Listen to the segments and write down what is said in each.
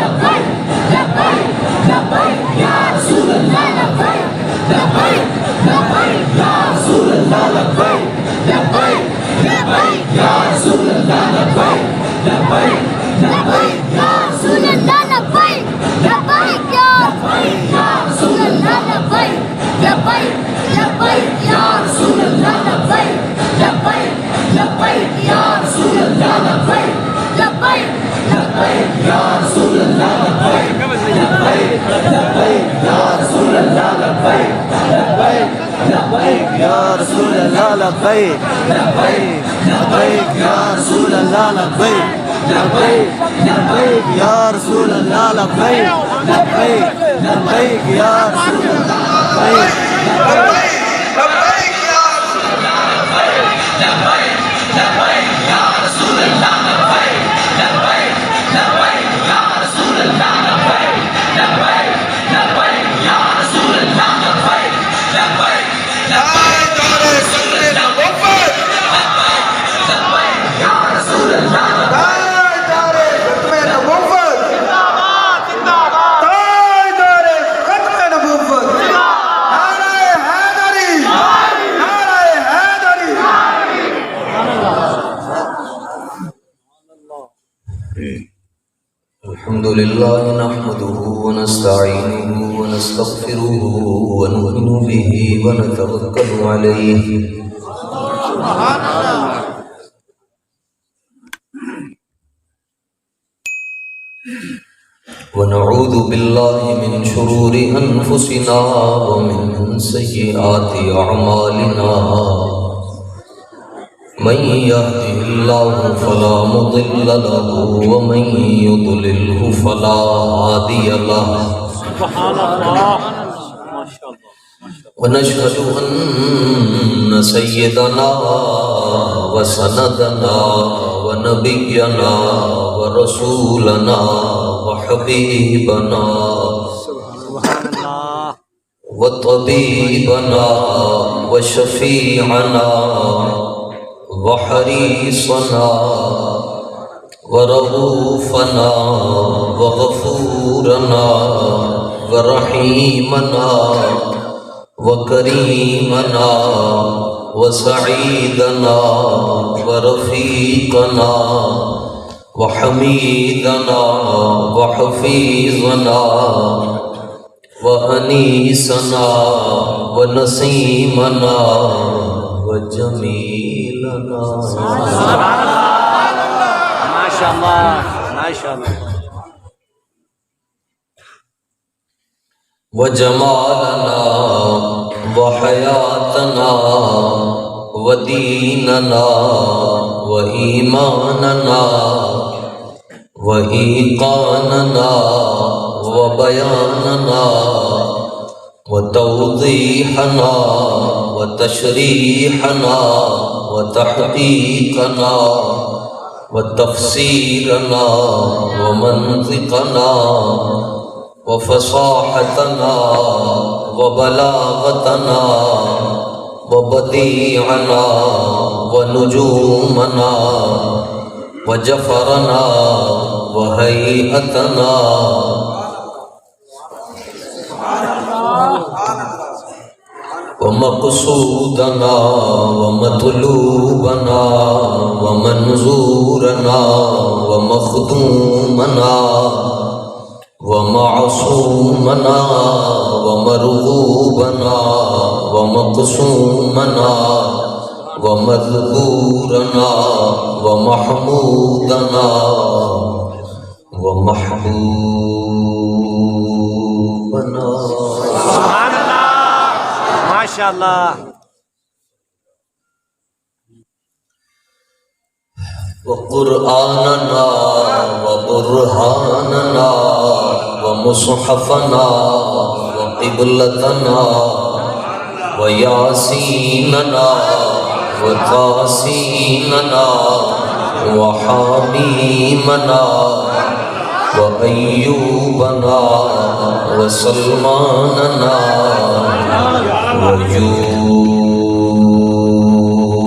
لبيك لبيك لبيك يا رسول الله لبيك لبيك لبيك يا رسول الله لبيك لبيك لبيك يا رسول الله لبيك لبيك لبيك يا رسول الله لبيك لبيك لبيك يا رسول الله لبيك لبيك لبيك يا رسول الله لبيك لبيك لبيك يا رسول الله لبيك لبيك الحمد لله نحمده ونستعينه ونستغفره ونؤمن به ونتوكل عليه ونعوذ بالله من شرور أنفسنا ومن سيئات أعمالنا من يهده الله فلا مضل له ومن يضلله فلا هادي له ونشهد أن سيدنا وسندنا ونبينا ورسولنا وحبيبنا وطبيبنا وشفيعنا وحريصنا ورؤوفنا وغفورنا ورحيمنا وكريمنا وسعيدنا ورفيقنا وحميدنا وحفيظنا وأنيسنا ونسيمنا وجميلنا ما شاء الله ما شاء الله وجمالنا وحياتنا وديننا وإيماننا وإيقاننا وبياننا وتوضيحنا وتشريحنا وتحقيقنا وتفسيرنا ومنطقنا وفصاحتنا وبلاغتنا وبديعنا ونجومنا وجفرنا وهيئتنا ومقصودنا ومطلوبنا ومنظورنا ومخدومنا ومعصومنا ومرغوبنا ومقسومنا ومذكورنا ومحمودنا ومحبوبنا. سبحان اللہ ماشاء اللہ. وقرآننا وبرهاننا ومصحفنا وقبلتنا وياسيننا وتاسيننا وحميمنا وأيوبنا وسلماننا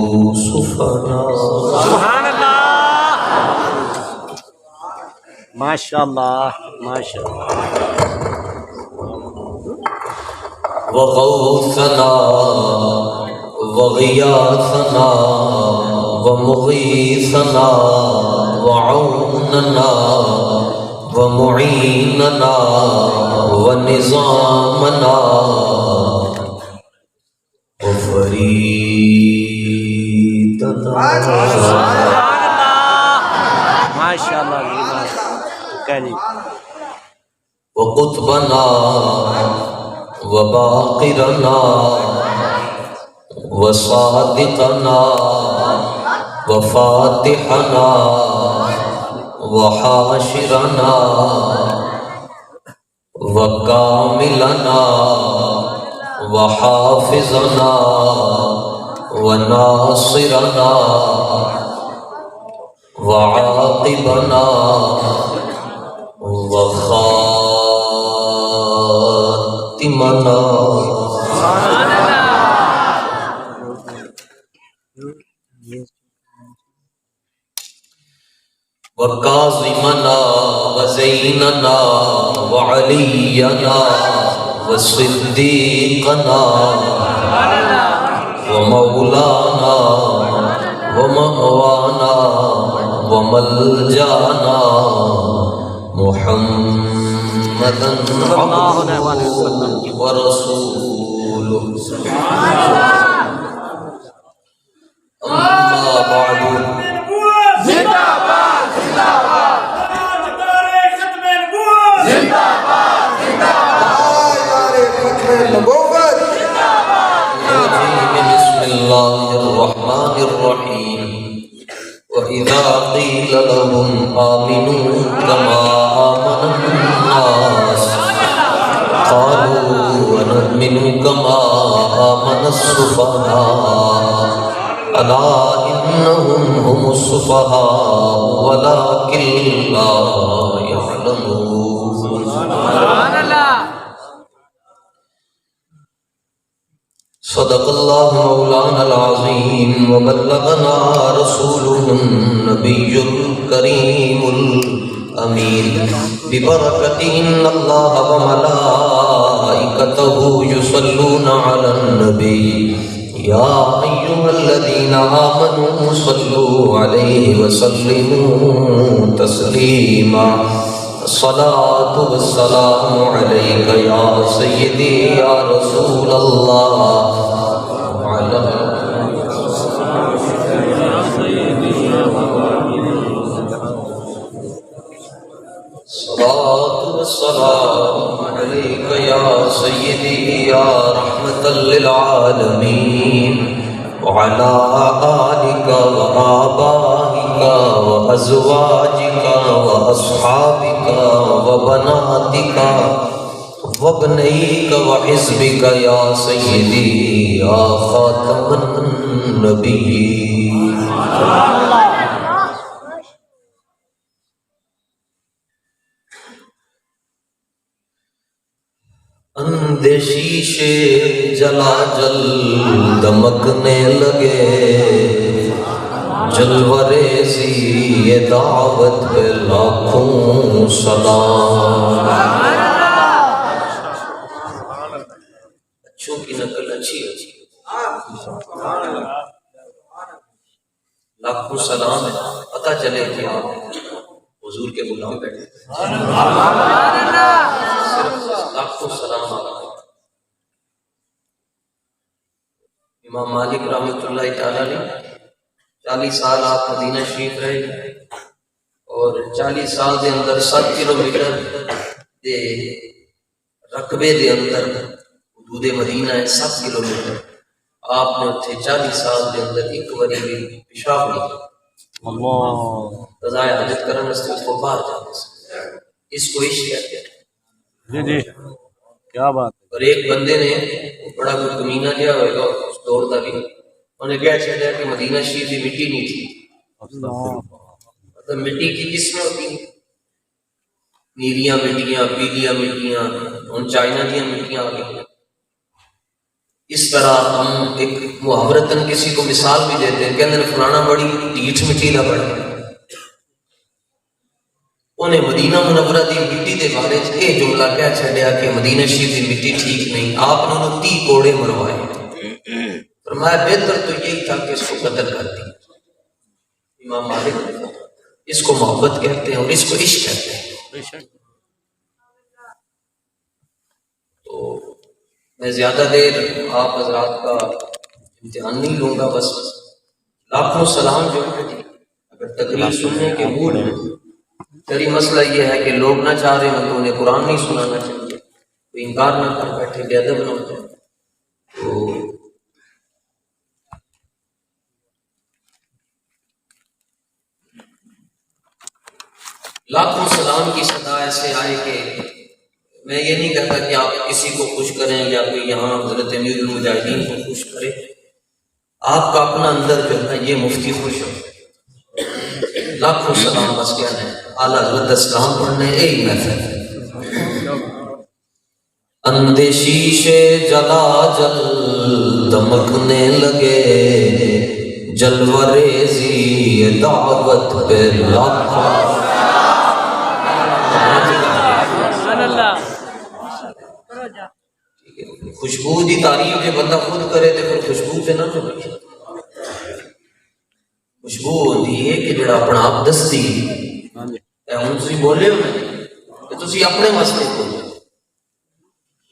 ويوسفنا. ماشاءاللہ ماشاءاللہ. وغوثنا وغياثنا ومغيثنا وعوننا ومعيننا ونظامنا وفريدنا ماشاءاللہ کہنی وقطبنا وباقرنا وصادقنا وفاتحنا وحاشرنا وكاملنا وحافظنا وناصرنا وعاقبنا وخاتمنا وكاظمنا وزيننا وعلينا وصديقنا ومولانا ومأوانا وملجانا محمدا عبده ورسوله أما بعد بسم الله الرحمن الرحيم وإذا قيل لهم آمنوا كما آمن الناس قالوا ونؤمن كما آمن السفهاء ألا إنهم هم السفهاء ولكن لا يعلمون. صدق الله مولانا العظيم وبلغنا رسوله النبي الكريم الأمين ببركة إن الله وملائكته يصلون على النبي يا أيها الذين آمنوا صلوا عليه وسلموا تسليما. الصلاة والسلام عليك يا سيدي يا رسول الله وعلى الصلاة والسلام عليك يا سيدي يا رحمة للعالمين وعلى آلك وآبائك وأزواجك وأصحابك وبناتك وابنيك وحزبك يا سيدي يا خاتم النبيين. اندیشیشے جلا جل دمکنے لگے جلوریزی یہ دعوت پہ لاکھوں سلام. اچھوں کی نقل اچھی لاکھوں سلام ہے. پتہ چلے کہ آپ حضور کے غلام بیٹھے لاکھوں سلام آتا. امام مالک رحمۃ اللہ تعالیٰ نے 40 سال آپ مدینہ شریف رہے اور 40 سال دے اندر 7 کلومیٹر دے رقبے دے اندر حدود مدینہ ہے 7 کلومیٹر. آپ نے اتنے 40 سال دے اندر ایک باری بھی پیشاب نہیں قضائے حاجت کرنے سے اس کو باہر جانے سے. اس کو عشق کہتے ہیں. جی جی کیا بات ہے. اور ایک بندے نے بڑا کوئی کمینہ لیا ہوئے گا اس دور کا بھی انہیں کیا چھڑا کہ مدینہ شریف کی مٹی نہیں تھی. مطلب مٹی کی قسمیں ہوتی ہیں نیلیاں مٹیاں پیلیاں مٹیاں ان چائنا دیا مٹیاں آ گئی. اس طرح ہم ایک محاورتاً کسی کو مثال بھی دیتے ہیں کہ اندر فلانا بڑی ڈیٹھ مٹی کا بڑا انہیں مدینہ منورہ دی مٹی دے بارے یہ جملہ کہہ چھڑیا کہ مدینہ شریف دی مٹی ٹھیک نہیں، آپ نے انہوں 30 کوڑے مروائے، فرمایا بہتر تو یہی تھا کہ اس کو قتل کر دی۔ امام مالک اس کو محبت کہتے ہیں اور اس کو عشق کہتے ہیں۔ تو میں زیادہ دیر آپ حضرات کا امتحان نہیں لوں گا، بس لاکھوں سلام جو ہے جی اگر تقریر سننے کے موڈ میں، تیری مسئلہ یہ ہے کہ لوگ نہ چاہ رہے ہوں تو انہیں قرآن نہیں سنانا چاہیے، کوئی انکار نہ کر بیٹھے، بے ادب نہ ہو جائے، تو لاکھوں سلام کی صدا ایسے آئے کہ میں یہ نہیں کہتا کہ آپ کسی کو خوش کریں یا کوئی یہاں حضرت امیر المجاہدین کو خوش کرے، آپ کا اپنا اندر جو ہے یہ مفتی خوش ہو۔ لاکھوں سلام بس کیا ہے اعلیٰ حضرت اسلام پڑھنے ایک محفل اندے شیشے جلا جل دمکنے لگے، جلوہ ریزی دعوت پہ لاکھوں خوشبو دی تعریف جب بندہ خود کرے تو پھر خوشبو سے نہ چلے، خوشبو ہوتی ہے کہ جڑا اپنا آپ دستی ہوں تسی بولے ہو کہ تسی اپنے واسطے بولے،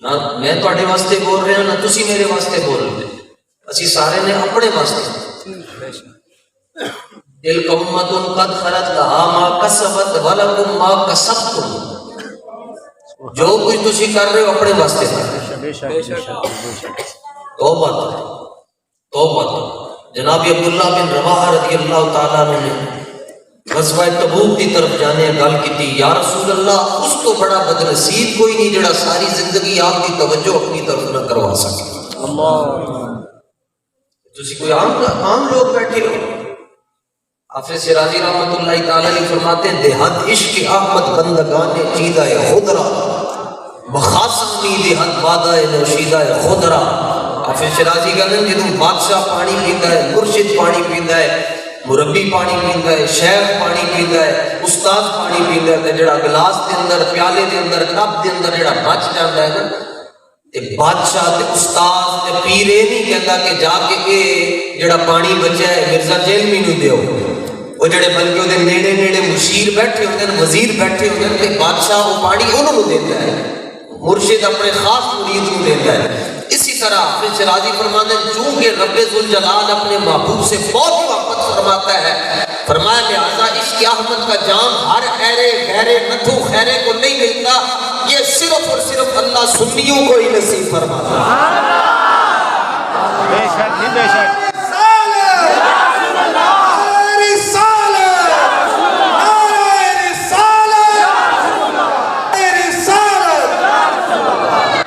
نہ میں تواڈے واسطے بول رہا نہ تسی میرے واسطے بول رہے، اسی سارے نے اپنے واسطے۔ تلک امۃ قد خلت لہا ما کسبت ولکم ما کسبتم، جو کچھ تسی کر رہے ہو اپنے واسطے کر رہے ہو۔ توبہ توبہ۔ جناب عبداللہ بن رواحہ رضی اللہ تعالیٰ عنہ نے غزوہ تبوک کی طرف جانے گل کی تھی، یا رسول اللہ اس تو بڑا بدنصیب کوئی نہیں جڑا ساری زندگی آپ کی توجہ اپنی طرف نہ کروا سکے۔ تسی کوئی عام لوگ بیٹھے ہو۔ حافظ شیرازی رحمۃ اللہ تعالیٰ علیہ فرماتے ہیں دہد عشق احمد بندگان چیدہ خضرا بخاصمی دہد وعدہ نوشیدہ خضرا۔ حافظ شیرازی کہتے ہیں جدوں بادشاہ پانی پیندا ہے، مرشد پانی پیندا ہے، مربی پانی پیندا ہے، شیخ پانی پیندا ہے، استاد پانی پیندا ہے، تے جڑا گلاس دے اندر پیالے دے اندر کپ دے اندر جڑا بچ جاندا ہے نا، تے بادشاہ تے استاد تے پیر یہ نہیں کہندا کہ جا کے اے جڑا پانی بچا ہے مرزا جیلمی نو دیو، وہ جڑے بلکہ وہ نیڑے نیڑے مشیر بیٹھے ہوتے ہیں، وزیر بیٹھے ہوتے ہیں، کہ بادشاہ وہ پانی انہوں نے دیتا ہے، مرشد اپنے خاص مرید کو دیتا ہے۔ اسی طرح حافظ شیرازی فرماتے ہیں چونکہ رب ذوالجلال اپنے محبوب سے بہت محبت فرماتا ہے، فرمایا لہٰذا عشق احمد کا جام ہر خیرے غیرے نتھو خیرے کو نہیں ملتا، یہ صرف اور صرف اللہ سنیوں کو ہی نصیب فرماتا ہے۔ بے شک جی بے شک۔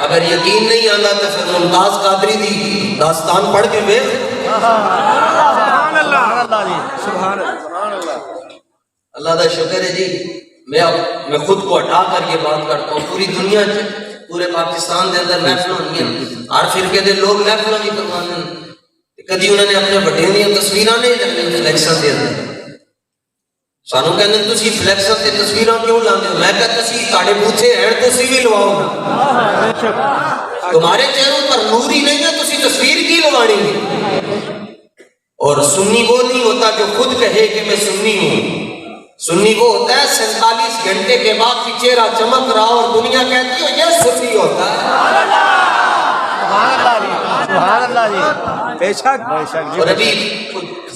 اگر یقین نہیں آنا تو پھر ممتاز قادری دی داستان پڑھ کے بے سبحان اللہ جی سبحان اللہ۔ اللہ دا شکر ہے جی، میں خود کو ہٹا کر یہ بات کرتا ہوں، پوری دنیا پورے پاکستان دے اندر محفلیں ہونی ہیں، ہر فرقے دے لوگ محفلیں بھی کروانے ہیں، کدی انہوں نے اپنے بڑے ہوئی تصویراں نہیں لگنے فلیکساں دے اندر، سانو کہنے تسی فلیکساں تے تصویراں کیوں لاندے ہو؟ میں کہتا تسی تاڑے بوتھے ہیں تسی بھی لواؤ نا، تمہارے چہروں پر نور ہی نہیں ہے تسی تصویر کی لوانی ہے۔ اور سنی وہ نہیں ہوتا جو خود کہے کہ میں سنی ہوں، سنی وہ ہوتا ہے 47 گھنٹے کے بعد بھی چہرہ چمک رہا اور دنیا کہتی ہو یہ سنی ہوتا ہے۔ سبحان اللہ جی بے شک بے شک۔ اور ابھی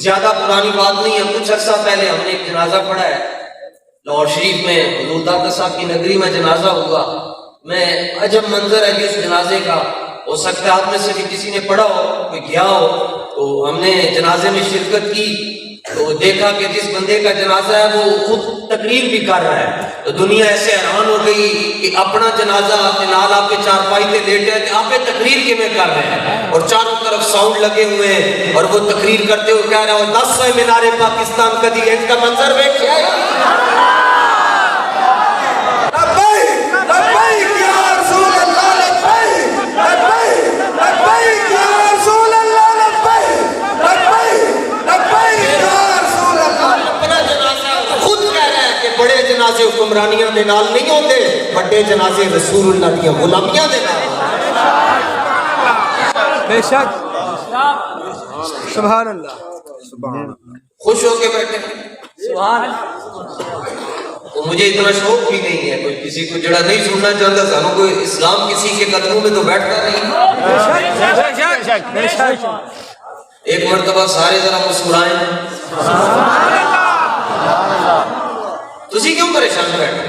زیادہ پرانی بات نہیں ہے، کچھ عرصہ پہلے ہم نے ایک جنازہ پڑھا ہے لاہور شریف میں، حضور داتا صاحب کی نگری میں جنازہ ہوا، میں عجب منظر ہے کہ اس جنازے کا، ہو سکتا ہے آپ میں سے بھی کسی نے پڑھا ہو، کوئی گیا ہو، تو ہم نے جنازے میں شرکت کی تو دیکھا کہ جس بندے کا جنازہ ہے وہ خود تقریر بھی کر رہا ہے، تو دنیا ایسے حیران ہو گئی کہ اپنا جنازہ آپ کے نال آپ کے چارپائی پہ لیٹے ہیں کہ آپ تقریر کی میں کر رہے ہیں، اور چاروں طرف ساؤنڈ لگے ہوئے ہیں اور وہ تقریر کرتے ہوئے کہہ رہا ہے 10 مینار پاکستان کدی ان کا منظر دیکھا ہے۔ سے حکمرانیاں دے نال نہیں ہوتے، بڑے جنازے رسول اللہ دی غلامیاں دے نال۔ بے شک سبحان اللہ خوش ہو کے بیٹھے تو مجھے اتنا شوق بھی نہیں ہے، کوئی کسی کو جڑا نہیں سننا چاہتا سانو کوئی اسلام کسی کے قدموں میں تو بیٹھتا نہیں۔ بے شک ایک مرتبہ سارے ذرا مسکرائیں۔ تسی کیوں پریشان بیٹھے؟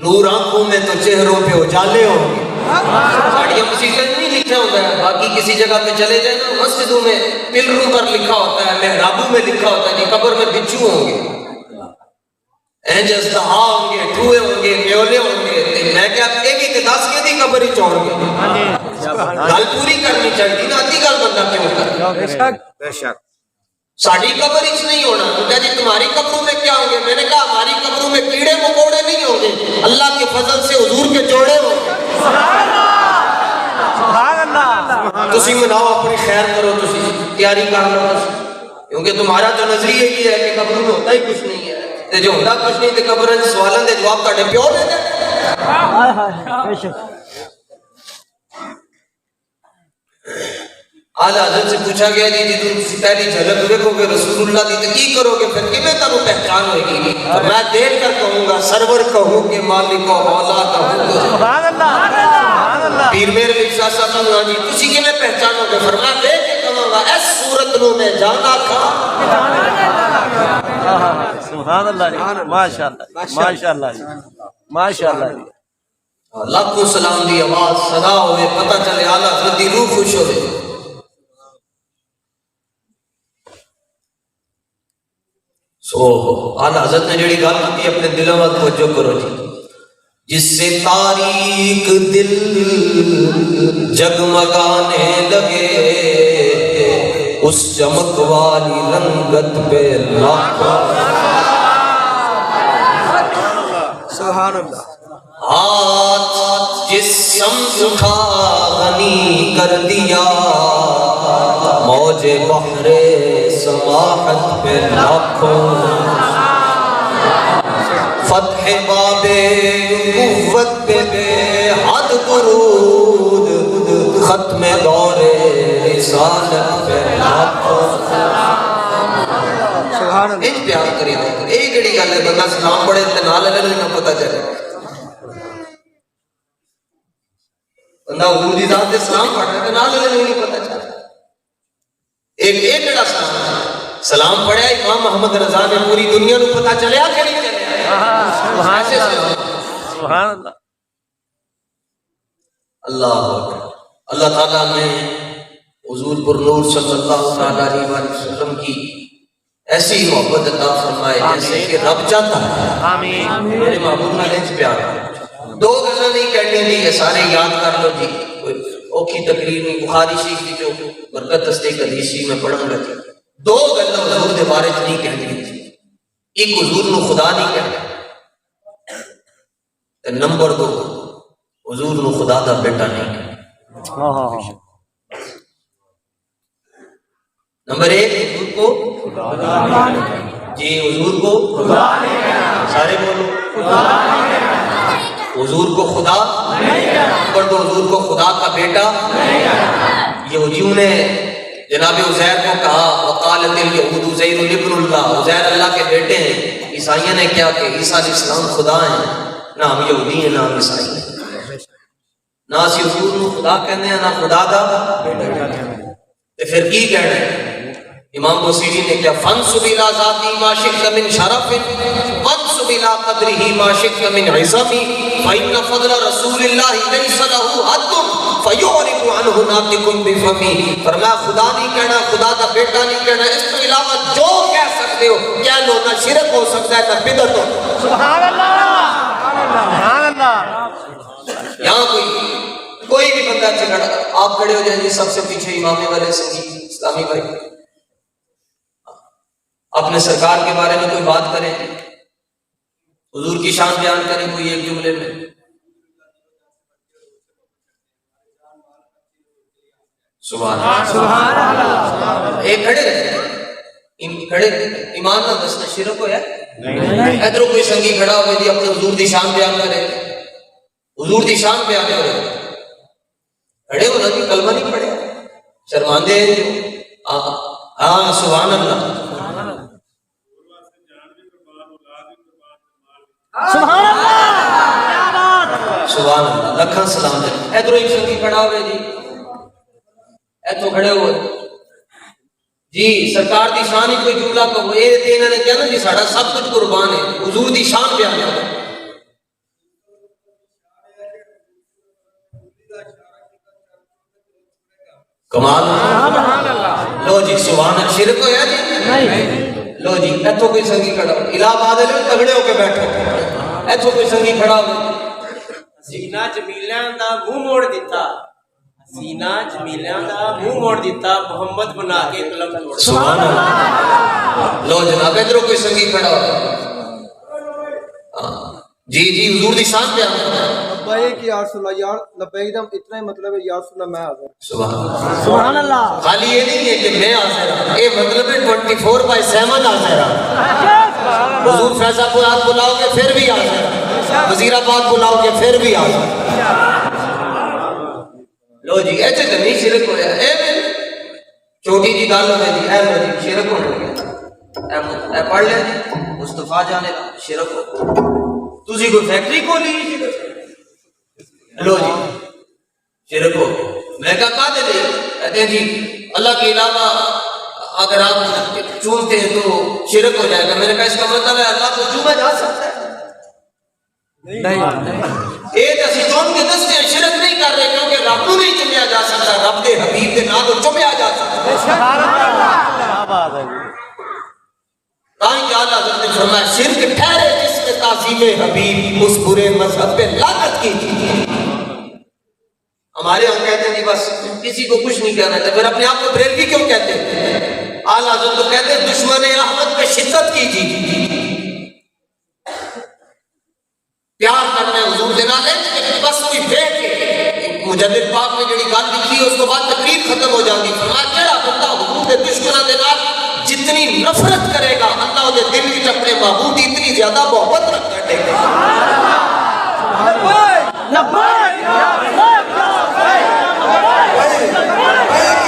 نور آنکھوں میں تو چہروں پہ اجالے ہوں گے۔ ساڑیاں مسیحوں میں نہیں لکھا ہوتا ہے، باقی کسی جگہ پہ چلے جائیں نا، مسجدوں میں پلروں پر لکھا ہوتا ہے، محرابوں میں لکھا ہوتا ہے جی قبر میں بچھو ہوں گے، اجزدہا ہوں گے، ٹھوئے ہوں گے، میولے ہوں گے۔ میں کیا ایک ہی دس کے دی قبر ہی چوڑ گے، گل پوری کرنی چاہیے نا، آدھی گل بندہ کیوں کرتا؟ بے شک ساڑی قبر ہی نہیں ہونا۔ تو کہا جی تمہاری قبروں میں کیا ہوں گے؟ میں نے کہا ہماری قبروں میں کیڑے مکوڑے نہیں ہوں گے، اللہ کے فضل سے حضور کے جوڑے ہوں گے۔ تسی مناؤ، اپنی خیر کرو، تسی تیاری کر لو، کیونکہ تمہارا تو نظریہ یہ ہے کہ قبروں میں ہوتا ہی کچھ نہیں ہے، تے جو ہوتا کچھ نہیں تے قبر سوالوں دے جواب تہاڈے پیو دے دے۔ اعلیٰ حضرت سے پوچھا گیا جی تم پہلی جھلک دیکھو گے رسول اللہ دی تو کی کرو گے؟ پھر کیویں تانوں پہچان ہوئے گی؟ تو میں دیکھ کر کہوں گا سرور کہوں کہ مالک و مولا کہوں گا۔ سبحان اللہ پیر میرے علی شاہ صاحب نے کہا جی تسی کیویں پہچانو گے؟ فرمایا دیکھ کے کہوں گا اس صورت نو میں جانا کھا۔ سبحان اللہ ماشاء اللہ ماشاء اللہ ماشاء اللہ۔ لاکھوں سلام دی آواز صدا ہوئے، پتہ چلے اعلیٰ حضرت دی روح خوش ہوئے۔ اعلیٰ حضرت نے جڑی گل کی اپنے دلوں میں توجہ کرو جی۔ جس سے تاریک دل جگمگانے لگے، اس چمک والی رنگت پہ لاکھوں سبحان اللہ۔ ہاتھ جس سمت کا غنی کر دیا، موج بحر سماحت پہ لاکھوں، فتح باب قوت پہ بے حد درود، ختم دور رسالت پہ لاکھوں۔ سبحان اللہ ایک پیار کری دیکھ، ایک گڑی گل ہے بندہ سلام پڑھے تے نال لے نہ پتہ چلے، بندہ حضور دی ذات تے سلام پڑھ رہا ہے تے نال لے نہیں پتہ چلے۔ ایک جڑا سلام پڑھیا امام محمد رضا نے پوری دنیا نو پتہ چلیا کہ نہیں چلیا؟ سبحان اللہ اللہ تعالیٰ نے حضور پر نور صلی اللہ علیہ وسلم کی ایسی محبت عطا فرمائے جیسے کہ رب چاہتا ہے۔ آمین میرے محبوب نے انج پیار دو گلاں نہیں کہنی جی، یہ سارے یاد کر لو جی، کوئی اوکھی تقریر نہیں، بخاری شریف کی جو برکت تصدیق حدیث میں پڑھوں گا جی۔ دو گلاں حضور دے بارے چ نہیں کہنی جی، ایک حضور نو خدا نہیں کہنا، تے نمبر دو حضور نو خدا دا بیٹا نہیں کہنا۔ نمبر ایک حضور کو جی، حضور کو سارے بولو حضور کو خدا نمبر دو، حضور کو خدا کا بیٹا۔ یہودیوں نے جناب عزیر کو کہا وقالت الیہود عزیر ابن اللہ، عزیر اللہ کے بیٹے ہیں۔ عیسائیوں نے کیا کہ عیسیٰ علیہ السلام خدا ہیں، نہ ہم یہودی ہیں نہ ہم عیسائی ہیں، نہ اسی حضور کو خدا کہنے ہیں نہ خدا دا تے پھر کی کہنا ہے؟ امام بصیری نے کیا فانسب الی ذاتی ما شئت من شرف وانسب الی قدرہ ما شئت من عظم فإن فضل رسول اللہ لیس له حد فیعرف عنہ ناطق بفمہ۔ فرمایا خدا نہیں کہنا، خدا کا بیٹا نہیں کہنا، اس کے علاوہ جو کہہ سکتے ہو کہہ لو، نہ شرک ہو سکتا ہے نہ بدعت ہو۔ سبحان اللہ سبحان اللہ۔ یہاں کوئی بھی بندہ چکڑا آپ کھڑے ہو جائیں جی، سب سے پیچھے امامے والے سنگی اسلامی بھائی اپنے سرکار کے بارے میں کوئی بات کریں، حضور کی شان بیان کریں کوئی ایک جملے میں۔ سبحان اللہ۔ ایک کھڑے رہے، کھڑے ایمان نہ دسنا شرک ہو ہے۔ ادھر کوئی سنگی کھڑا ہوئے جی اپنے حضور دی شان بیان کرے, حضور دی شان بیان کرے. کھڑے ہو نا جی, کلمہ نہیں پڑھے, شرماندے ہیں جو. ہاں سبحان اللہ, سبحان اللہ, سبحان اللہ, لکھاں سلام دے. ادھر ایک سنگی کھڑا ہوئے جی, اتو کھڑے ہوئے جی سرکار دی شان ہی کوئی جملہ کہو, یہ انہوں نے کہنا جی ساڑا سب کچھ قربان ہے, حضور دی شان بیان کرو. کمال, لو جی سبحان اللہ, شرک ہویا جی. لو جی اتو کوئی سنگی کھڑا ہو, الہ آباد والے تگڑے ہو کے بیٹھو. اتو کوئی سنگی کھڑا ہو, حسینہ جمیلیاں دا منہ موڑ دیتا, حسینہ جمیلیاں دا منہ موڑ دیتا, محمد بنا کے قلم توڑ. سبحان اللہ. لو جناب ادھر کوئی سنگی کھڑا ہو. جی جی حضور دی شان بیان کرو. لبیک یا رسول اللہ, یار لبیک دا اتنا ہی مطلب ہے یا رسول اللہ میں حاضر. سبحان اللہ. سبحان اللہ. خالی یہ نہیں ہے کہ میں حاضر ہوں, یہ مطلب ہے 24/7 حاضر ہوں. حضور فیض آباد بلاؤ گے پھر بھی حاضر ہوں, وزیر آباد بلاؤ گے پھر بھی حاضر. لو جی ایسے تو نہیں شرک ہویا, چھوٹی جی گل ہوئے جی, اے لو جی شرک ہو گیا, اے پڑھ لیا جی مصطفیٰ جانے کا شرک ہو. تسی کوئی فیکٹری کھولی جی, لو جی شرک ہو. میں کہا کہا دے کہتے ہیں جی اللہ کے علاوہ اگر آپ چومتے ہیں تو شرک ہو جائے گا. میں نے کہا اس کا مطلب ہے اللہ کو چوما جا سکتا ہے؟ نہیں, ایک اسی چوم کے دستے ہیں, شرک نہیں کر رہے کیونکہ رب کو نہیں چمیا جا سکتا, رب دے حبیب دے نام کو چمیا جا سکتا. کیا بات ہے. تاں کہ اللہ حضرت نے فرمایا شرک ٹھہرے جس میں تعظیم حبیب اس برے مذہب پہ لعنت کی تھی. ہمارے ہم کہتے ہیں جی بس کسی کو کچھ نہیں کہنا تھا, پھر اپنے آپ کو بریلوی کیوں کہتے ہیں؟ اعلیٰ حضرت تو کہتے ہیں دشمن احمد پہ شدت کیجیے, پیار کرنا ہے حضور دے نال, بس کوئی بیٹھ کے مجدد پاک نے جڑی گل لکھی ہے اس کو بعد تقریر ختم ہو جاتی. فرمایا جڑا بندہ حضور دے دشمنوں دے نال جتنی نفرت کرے گا اللہ دے دل وچ اپنے محبوب دی اتنی زیادہ محبت رکھ کر گا. لبیک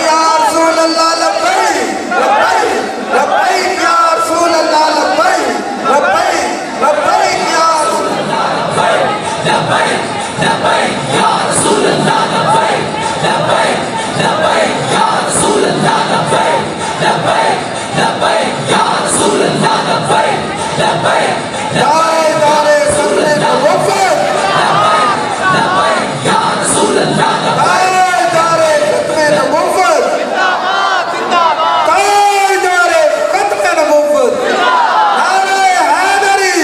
یا رسول اللہ, لبیک لبیک لبیک یا رسول اللہ, لبیک لبیک لبیک یا رسول اللہ, لبیک لبیک یا رسول اللہ, لبیک لبیک لبیک یا رسول اللہ, لبیک لبیک لبیک یا رسول اللہ, لبیک لبیک جائے دارے سننے کا وفد, لبیک یا رسول اللہ, جائے دارے ختم نبوت, جائے دارے ختم نبوت, نعرہ حیدری,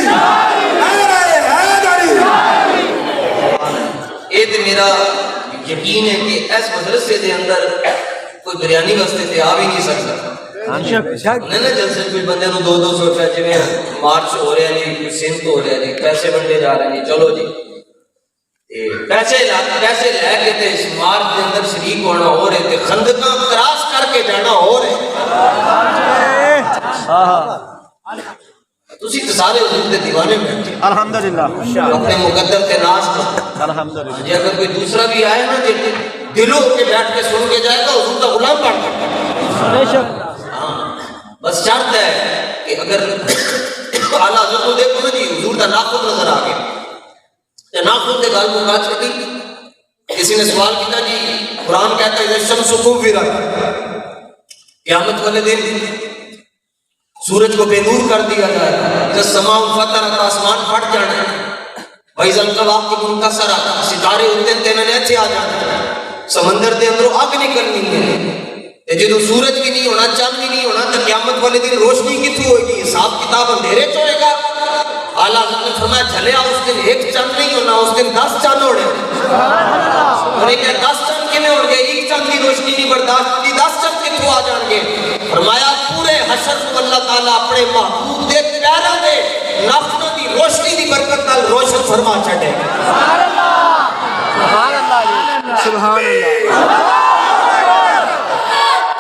نعرہ حیدری. یہ تو میرا یقین ہے کہ اس مدرسے دے اندر کوئی بریانی واسطے تے آ بھی نہیں سکتا. نہیں نا جلسے کچھ بندے نو 200 روپے جی مارچ ہو رہا جی, کوئی سنت ہو رہا جی, پیسے بنڈے جا رہے ہیں, چلو جی پیسے لے کے تے اس مارچ دے اندر شریک ہونا ہو رہے تے خندقاں کراس کر کے جانا ہو رہے. تسی تے سارے حضور دے دیوانے بیٹھے الحمدللہ, اپنے مقدم کے ناز کا. الحمدللہ. جی اگر کوئی دوسرا بھی آئے نا جی دلوں ہو کے بیٹھ کے سن کے جائے گا حضور کا غلام بن کر. بے شک. بس شرط ہے کہ اگر اعلیٰ حضرت کو دیکھو نا جی حضور کا ناخن نظر آ گیا, ناخن کے گل مکا چھوٹی. کسی نے سوال کیا جی قرآن کہتا ہے شمس کوورت, قیامت والے دن سورج کو بے نور کر دیا جائے گا, جب سما فطرت آسمان پھٹ جانا ہے, بھائی زلکواق کی منکسر آتا, ستارے اتنے تینوں نے ایسے آ جانا ہے, سمندر دے اندروں آگ نکلنی ہے, جدو سورج بھی نہیں ہونا, چاند بھی نہیں ہونا, تو قیامت والے دن روشنی کتوں ہوئے گی, حساب کتاب اندھیرے چ ہوئے گا. اعلیٰ حضرت نے فرمایا چلے اس دن ایک چند نہیں ہونا, اس دن 10 چند ہونے. انہوں نے کہا 10 چند کیویں ہو گئے, ایک چند کی روشنی نہیں برداشت کی, 10 چند کتوں آ جان گے. فرمایا پورے حشر کو اللہ تعالیٰ اپنے محبوب دے پیاروں دے نافنوں دی روشنی دی برکت نال روشن فرما چھڑے. سبحان اللہ, سبحان اللہ, سبحان اللہ.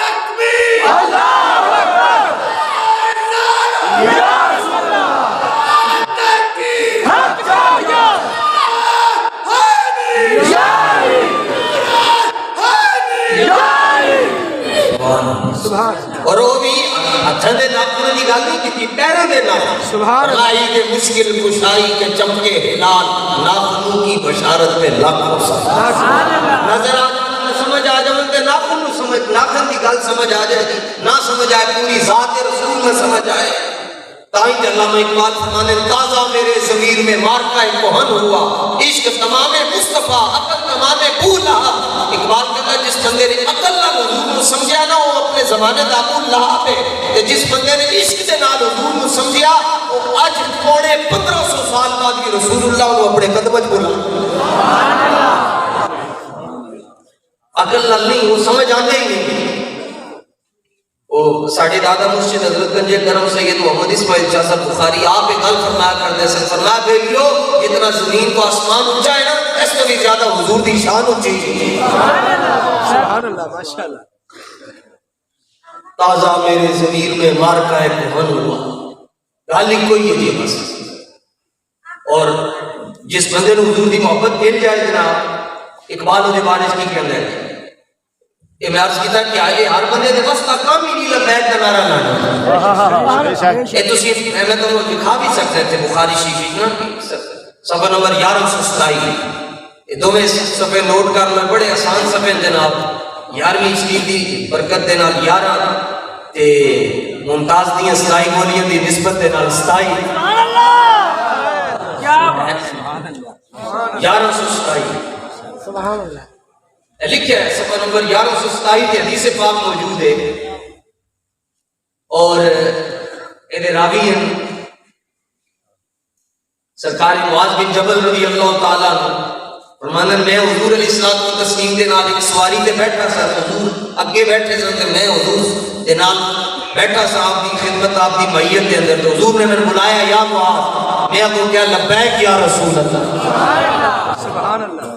تکبیر, اللہ اکبر, یا رسول اللہ. ہاتھوں دے ناخن دی گل نہیں کی پیروں دے ناخن سبحان اللہ رائی کے مشکل کشائی کے چمکے ہلال ناخنوں کی بشارت پہ لاکھوں سلام نظر آ جائے سمجھ آ جائے تے ناخن نو سمجھ ناخن دی گل سمجھ آ جائے گی نہ سمجھ آئے پوری ذات رسول میں سمجھ آئے تاہی علامہ اقبال فرمانے تازہ میرے ضمیر میں مارکہ کہن ہوا عشق تمام مصطفیٰ عقل تمام بھولا اقبال کہتا ہے جس بندے نے عقل نال حضور کو سمجھیا نا وہ اپنے زمانے دا ابو لہب ہے تے جس بندے نے عشق دے نال حضور کو سمجھیا وہ اج پونے 1500 سال بعد بھی رسول اللہ کو اپنے قدم وچ بلا عقل نال نہیں وہ سمجھ آندے ہی نہیں وہ ساڑھے دادا مرشد حضرت گنج کرم سید محمد اسماعیل شاہ صاحب بخاری آپ ایک گل فرمایا کرتے ہیں فرمایا بیلیو اتنا زمین کو آسمان اونچا ہے نا اس تو بھی زیادہ حضور دی شان اونچی سبحان اللہ ماشاءاللہ تازہ میرے ضمیر میں مارکہ کہن ہوا گل ہی کوئی ہے جی بس اور جس بندے نے حضور دی محبت مل جائے جناب اقبال دے بارے کی کہنا ہے یہ میں عرض کیتا کہ آئے ہر بندے دے بس کا کام ہی نہیں لبیک کا نعرہ لانا یہ تو صرف میں تو دکھا بھی سکتے تھے بخاری شریف نا صفحہ نمبر 1127 یہ دو میں صفحے نوٹ کرنا بڑے آسان صفحے جناب 11ویں شریف دی برکت دے نال 11 تے ممتاز دی سلائی گولیاں دی نسبت دے نال 27 1127 سبحان اللہ لکھا ہے صفحہ نمبر 1127 کی حدیث پاک موجود ہے اور اے راوی ہیں سرکار معاذ بن جبل رضی اللہ تعالیٰ فرمانا میں حضور علیہ الصلوۃ والتسلیم دے نال ایک سواری تے بیٹھا سا حضور اگے بیٹھے سن تے میں حضور دے نال بیٹھا سا آپ دی خدمت آپ دی معیت دے اندر تو حضور نے میں بلایا یا معاذ میں کو کیا لبیک یا رسول اللہ سبحان اللہ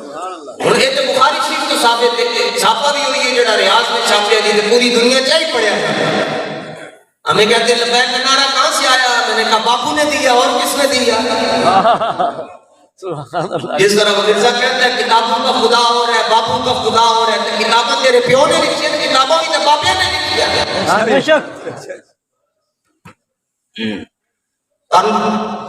ہن یہ تو بخاری شریف تو ثابت ہے چھاپا بھی ہوئی ہے جڑا ریاض میں چھاپیا جی پوری دنیا چاہی پڑھیا ہمیں کہتے ہیں لبیک کا نعرہ کہاں سے آیا میں نے کہا باپو نے دیا اور کس نے دیا جس طرح مرزا کہتا ہے کتابوں کا خدا ہو رہا ہے باپو کا خدا ہو رہا ہے تو کتابیں تیرے پیو نے لکھی ہیں کتابوں بھی تو باپے نے لکھی ہے بے شک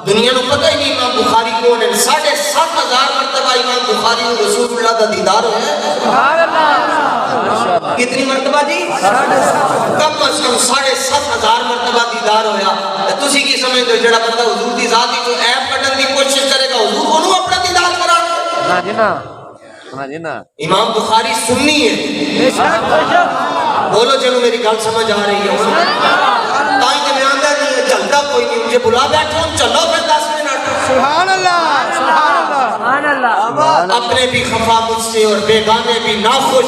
دنیا کو پتہ ہی نہیں امام بخاری کون ہے 7,500 مرتبہ امام بخاری نے رسول اللہ کا دیدار ہوا ہے سبحان اللہ کتنی مرتبہ جی کم از کم 7,500 مرتبہ دیدار ہویا تسی کی سمجھ دو جڑا بندہ حضور دی ذات کی جو عیب کڈن دی کوشش کرے گا حضور کو اپنا دیدار کرانا نا جی نا امام بخاری سنی ہے بے شک بولو چلو میری گل سمجھ آ رہی ہے تائیں کہ میں آندہ نہیں ہے چلتا کوئی نہیں مجھے بلا بیٹھو چلو پھر 10 منٹ سبحان اللہ سبحان اللہ اپنے بھی خفا مجھ سے اور بیگانے بھی ناخوش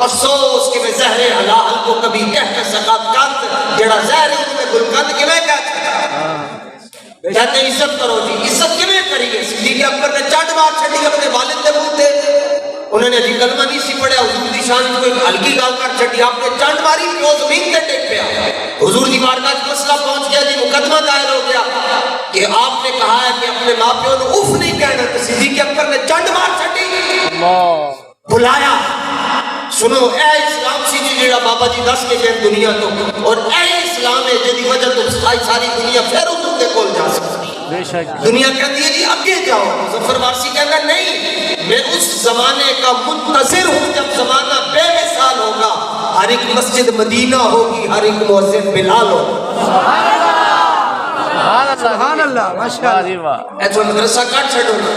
افسوس کہ میں زہر حلال کو کبھی کہہ نہ سکا کند جڑا زہر ہے میں گلکند کہ میں کہتے ہیں عزت کرو جی عزت کیویں کری گے صدیق اکبر نے چٹ مار چھڑی اپنے والد دے منہ تے انہوں نے جی کلمہ نہیں سی پڑھیا حضور دی شان کوئی ہلکی گل کر چھڑی آپ نے چٹ ماری پیو زمین تے ٹک پیا حضور دی بارگاہ میں مسئلہ پہنچ گیا جی مقدمہ دائر ہو گیا کہ آپ نے کہا ہے کہ اپنے ماں پیو نے اف نہیں کہنا تو صدیق اکبر نے چٹ مار چھڑی بلایا سنو اے اسلام سی جی جڑا بابا جی دس کے جائیں دنیا تو اور اے اسلام ہے جدی وجہ تو ساری دنیا پھر حضور دے کول جا سکتی دنیا کہتی ہے جی اگے جاؤ مظفر وارسی کہتا نہیں میں اس زمانے کا منتظر ہوں جب زمانہ بے مثال ہوگا ہر ایک مسجد مدینہ ہوگی ہر ایک مؤذن بلال ہوگا سبحان اللہ ماشاءاللہ اے تو مدرسہ کٹ چھڑو نا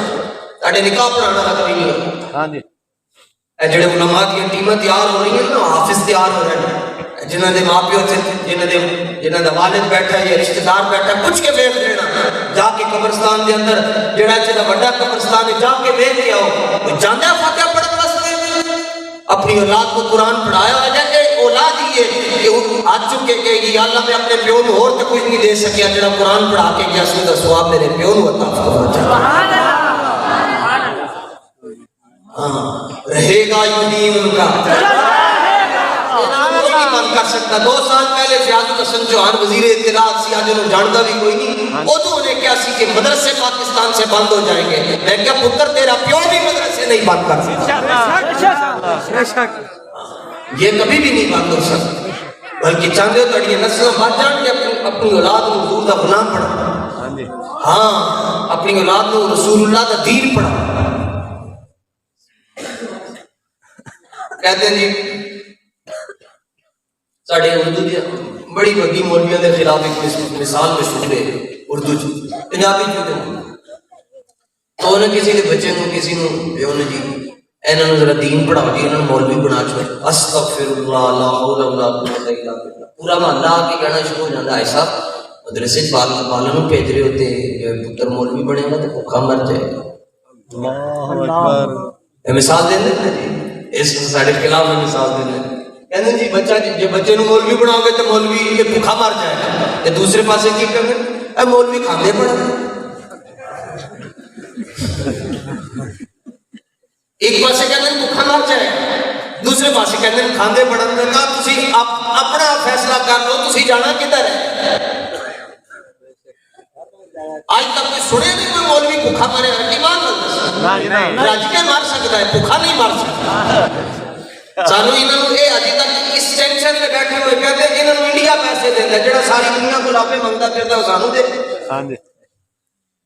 تاڑے نکاح پڑھانا لگ رہی ہے ہاں جی اے جڑے علماء کی ٹیمیں تیار ہو رہی ہیں نا حافظ تیار ہو رہے ہیں جنہاں دے ماں پیو تھے جنہاں دا والد بیٹھا ہے یا رشتہ دار بیٹھا ہے کچھ کے ویکھ لینا جا کے قبرستان دے اندر جڑا چلا بڑا قبرستان ہے جا کے ویکھ کے آؤ جاندا فاتحہ پڑھن واسطے اپنی اولاد کو قرآن پڑھایا ہوا جائے اولاد ہی ہے کہ آج چکے کہ یا اللہ میں اپنے پیو نو اور تے کچھ نہیں دے سکیا جڑا قرآن پڑھا کے گیا سو دا ثواب میرے پیو نو عطا فرما رہے گا یقین ان کا کوئی نہیں بند کر سکتا 2 سال پہلے فیاض الحسن چوہان وزیر اطلاعات سی آج انہوں جانتا بھی کوئی نہیں وہ تو انہیں کیا سی کہ مدرسے پاکستان سے بند ہو جائیں گے میں کیا پتر تیرا پیو بھی مدرسے نہیں بند کر سکتا بے شک یہ کبھی بھی نہیں بند ہو سکتا بلکہ چاہتے ہو تڑی نسل بچ جان کے اپنی اولاد کو حضور دا غلام پڑھا، ہاں اپنی اولاد کو رسول اللہ دا دین پڑھا. کہتے ہیں جی ساڑھے اردو دی بڑی بڑی مولویوں کے خلاف ایک مثال مشہور ہے اردو پنجابی تو انہیں کسی کے بچے کو کسی نے جی انہوں نے ذرا دین پڑھاؤ جی انہوں نے مولوی بنا چھوڑ استغفر اللہ لا حول ولا قوت الا باللہ. پورا محلہ آ کے کہنا شروع ہو جاتا ہے صاحب مدرسے بالوں بھیج رہے ہوتے پتر مولوی بنے گا تو بھوکا مر جائے گا. اللہ اکبر. مثال دیں جی اس سارے خلاف میں مثال دیں کہتے جی بچہ جی بچے نو مولوی بناؤ گے تو مولوی یہ بھوکا مر جائے گا. دوسرے پاسے کی کریں گے مولوی کھاندے پڑا. ایک پاسے کہتے ہیں بھوکا مر جائے گا دوسرے پاسے کہتے ہیں کھاندے پڑھن نے کہا تسی اپنا فیصلہ کر لو تسی جانا کدھر ہے. آج تک کوئی سنے نہیں کوئی مولوی بھوکا مرے ایمان رج کے مر سکتا ہے بھوکا نہیں مر سکتا. سانو انہوں نے ابھی تک اس ٹینشن میں بیٹھے ہوئے کہتے ہیں انہوں نے انڈیا پیسے دیتا ہے جڑا ساری دنیا کو لاپے منگتا پھرتا ہے سانو دے.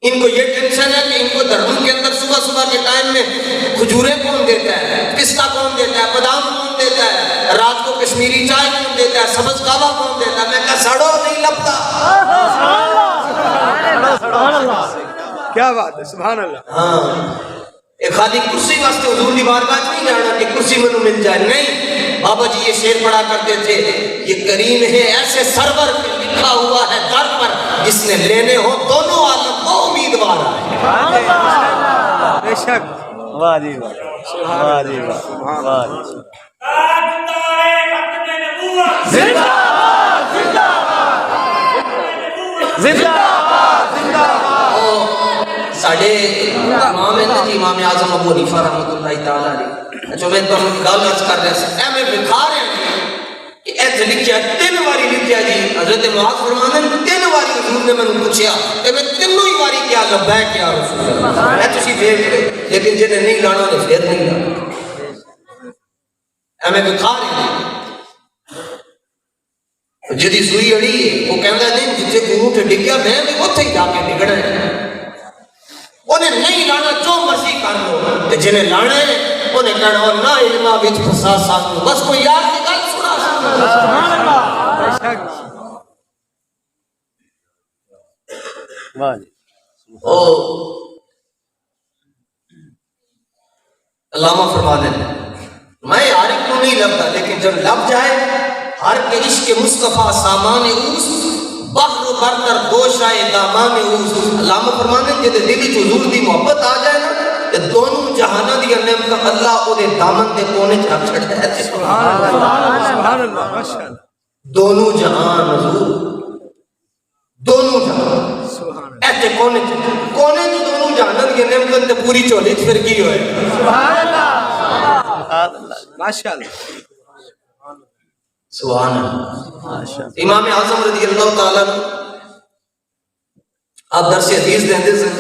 ان کو یہ ٹینشن ہے کہ ان کو دھرم کے اندر صبح صبح کے ٹائم میں کھجوریں کون دیتا ہے پستہ کون دیتا ہے بادام کون دیتا ہے رات کو کشمیری چائے کون دیتا ہے سبز کعوہ کون دیتا ہے. میں کہا سڑو نہیں لبتا. کیا بات ہے سبحان اللہ. ہاں ایک خالی کرسی واسطے حضور دی بارگاہ نہیں جانا کہ کرسی میں مل جائے. نہیں بابا جی یہ شعر پڑھا کرتے تھے یہ کریم ہے ایسے سرور پہ لکھا ہوا ہے در پر جس نے لینے ہو دونوں عالم وہ امیدوار آئے. بے شک واہ جی واہ واہ جی واہ واہ جی. زندہ باد زندہ باد زندہ باد زندہ باد. ساڑھے امام ہے نا جی امام اعظم ابو حنیفہ رحمۃ اللہ تعالیٰ علیہ جو میں تمہیں گل عرض کر رہا سا میں بکھا رہے ہیں کہ ایسے لکھیا 3 باری لکھیا جی حضرت معاذ فرمانے 3 باری حضور نے میں نے پوچھا کہ میں تینوں ہی باری کیا لبیک کیا رسول اللہ میں تسی دیکھ لے لیکن جنہیں نہیں لانا تو پھر نہیں لانا. میں بکھا رہے ہیں جدی سوئی اڑی ہے وہ کہندا نہیں جتھے اونٹ ڈگیا میں بھی اوتھے ہی جا کے ڈگنا ہے. انہیں نہیں لانا جو مرضی کر لو جنہیں لانا ہے انہیں کہنا اور نہ علمہ وچ پھسا ساتھ بس کوئی یار کی گل سنا سبحان اللہ. واہ جی. او علامہ فرما دیں میں ہر ایک کو نہیں لبتا لیکن جب لب جائے ہر کے عشق مصطفیٰ سامان اوس بحر برتر گوشائے دامان اوس. علامہ فرمانے جے دل وچ حضور دی محبت آ جائے نا تے دونوں جہاناں دی نعمت اللہ او دے دامن دے کونے چ رکھ چھڑدا ہے. سبحان اللہ سبحان اللہ ماشاءاللہ. دونوں جہان حضور دونوں جہان سبحان ایسے کونے چ دونوں جہاناں دی نعمت تے پوری چولی پھر کی ہوئے. سبحان اللہ ماشاءاللہ. سبحان اللہ. امام اعظم رضی اللہ تعالیٰ آپ درس حدیث دیندے سن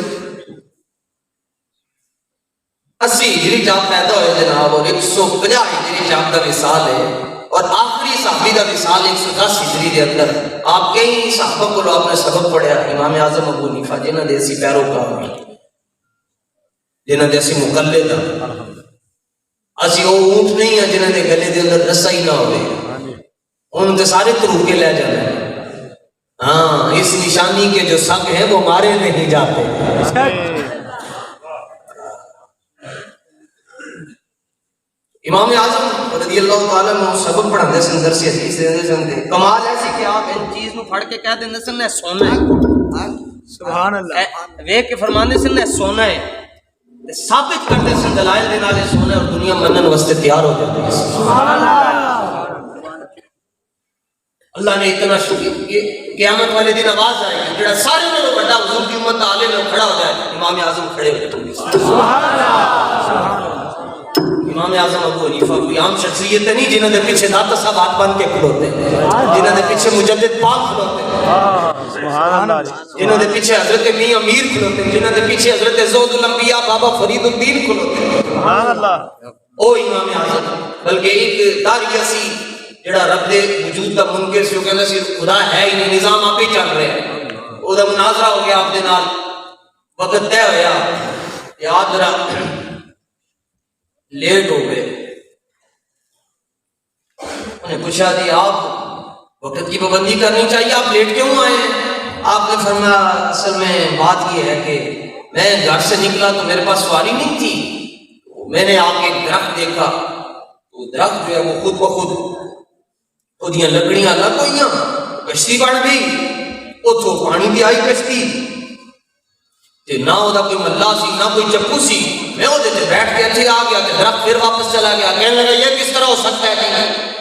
80 ہجری چاپ پیدا ہوئے جناب اور 150 ہجری چاپ کا مثال ہے اور آخری صحابی کا مثال 110 ہجری کے اندر آپ کئی صحابہ کو آپ نے سبق پڑھیا امام اعظم ابو حنیفہ جنہاں دے اسی پیروکار جنہاں دے اسی مقلد اسی وہ اونٹ نہیں ہیں جنہاں دے گلے دے اندر رسا ہی نہ ہوئے ان کے سارے طروقے لے جانے. ہاں اس نشانی کے جو سنگ ہیں وہ مارے نہیں جاتے. امام اعظم رضی اللہ تعالیٰ نے سبق پڑھاندے سن درس حدیث دیندے سن کمال ایسی کہ آپ ان چیز نو پھڑ کے کہہ دیندے سن نے سونا ہے. سبحان اللہ. ویکھ کے فرماندے سن نے سونا ہے تے ثابت کرتے سن دلائل دے نال سونا اور دنیا منن واسطے تیار ہو جاتی ہے. سبحان اللہ. اللہ نے اتنا شکریہ قیامت والے دن آواز آئے گی جڑا سارے نالوں بڑا حضور کی امت عالے میں کھڑا ہو جائے امام اعظم کھڑے ہوئے تو سبحان اللہ سبحان اللہ. امام اعظم ابو حنیفہ کوئی عام شخصیت نہیں جنہوں نے پیچھے داتا صاحب ہاتھ باندھ کے کھلوتے ہیں جنہوں نے پیچھے مجدد پاک کھلوتے ہیں سبحان اللہ. جنہوں نے پیچھے حضرت میاں امیر کھلوتے ہیں جنہوں نے پیچھے حضرت زہد الانبیاء بابا فرید الدین کھلوتے ہیں. سبحان اللہ. او امام اعظم بلکہ ایک داریہ سی جڑا رب دے وجود کا منکر سی وہ کہندا سی خدا ہے ہی نہیں، نظام آپ ہی چل رہے ہیں، وہ دا مناظرہ ہو گیا آپ دے نال، وقت طے ہویا، یاد رہا لیٹ ہو گئے، انہیں پوچھا جی آپ وقت کی پابندی کرنی چاہیے، آپ لیٹ کیوں آئے ہیں؟ آپ نے فرمایا اصل میں بات یہ ہے کہ میں گھر سے نکلا تو میرے پاس سواری نہیں تھی، میں نے آ کے ایک درخت دیکھا، وہ درخت جو ہے وہ خود بخود خودیاں لکڑیاں لگ گئیاں، کشتی بن گئی، اتوں پانی دی آئی کشتی، تے نہ وہ کوئی ملا سی نہ کوئی چپو سی، میں وہ بیٹھ کے اتنے آ گیا کہ درخت پھر واپس چلا گیا، کہنے لگا یہ کس طرح ہو سکتا ہے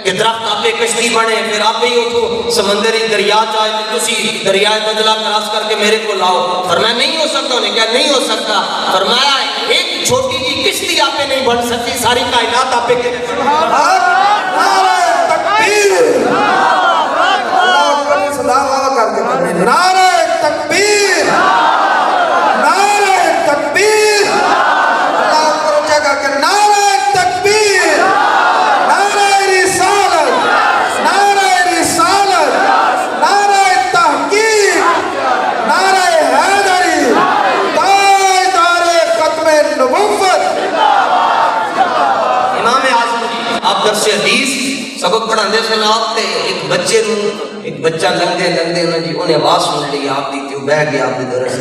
کہ درخت آپ کشتی بنے، پھر آپ ہی اتوں سمندری دریا چاہے تسی دریائے دجلہ کراس کر کے میرے کو لاؤ، فرمایا نہیں ہو سکتا، انہیں کہا نہیں ہو سکتا، فرمایا ایک چھوٹی جی کشتی آپ نہیں بن سکتی، ساری کائنات آپ کے نعرہ تکبیر، نعرہ تکبیر، اللہ اکبر اونچا کر کے نعرہ تکبیر، نعرہ رسالت، نعرہ رسالت، نعرہ تحقیق، نعرہ حیدری، تاجدار ختم نبوت۔ امام اعظم جی آپ درس حدیث سبق پڑھاندے سن آپ تے ایک بچے نو ایک بچہ لنگدے لنگدے انہیں آواز سن لی آپ دی تے وہ بہ گیا آپ کے درس،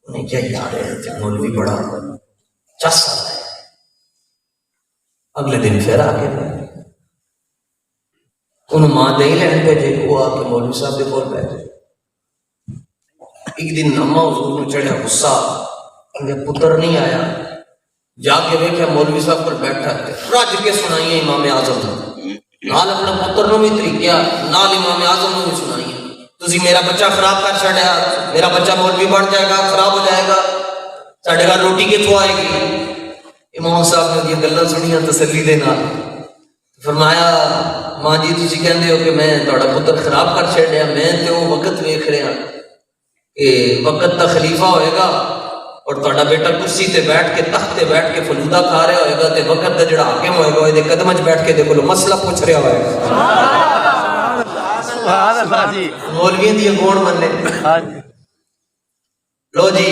انہیں کیا یاد ہے مولوی بڑا چس آتا ہے، اگلے دن پھر آ کے انہوں ماں دہی لین پہ جے وہ آ کے مولوی صاحب کے کول بیٹھے، ایک دن اما حضور نے چڑھا غصہ، انہیں پتر نہیں آیا، جا کے دیکھا مولوی صاحب پر بیٹھا ہے، رج کے سنائیے امام اعظم نال اپنا پتر نو بھی طریقہ نال امام اعظم نو بھی سنائیے، تسی میرا بچہ خراب کر چھڑیا، میرا بچہ مولوی بڑھ جائے گا، خراب ہو جائے گا، ساڈے گھر روٹی کتوں آئے گی؟ امام صاحب نے یہ گلاں سنیاں تسلی دے نال، فرمایا ماں جی تسی کہندے ہو کہ میں تہاڈا پتر خراب کر چھڑیا، میں تے وہ وقت ویکھ رہا کہ وقت دا خلیفہ ہوئے گا اور تہاڈا بیٹا کرسی تے بیٹھ کے تخت تے بیٹھ کے فلودہ کھا رہا ہوئے گا تے وقت دا جڑا حاکم ہوئے گا وہ قدم وچ بیٹھ کے دے کولوں مسئلہ پوچھ رہا ہوئے گا۔ سبحان اللہ جی، مولویوں دی کون مننے؟ لو جی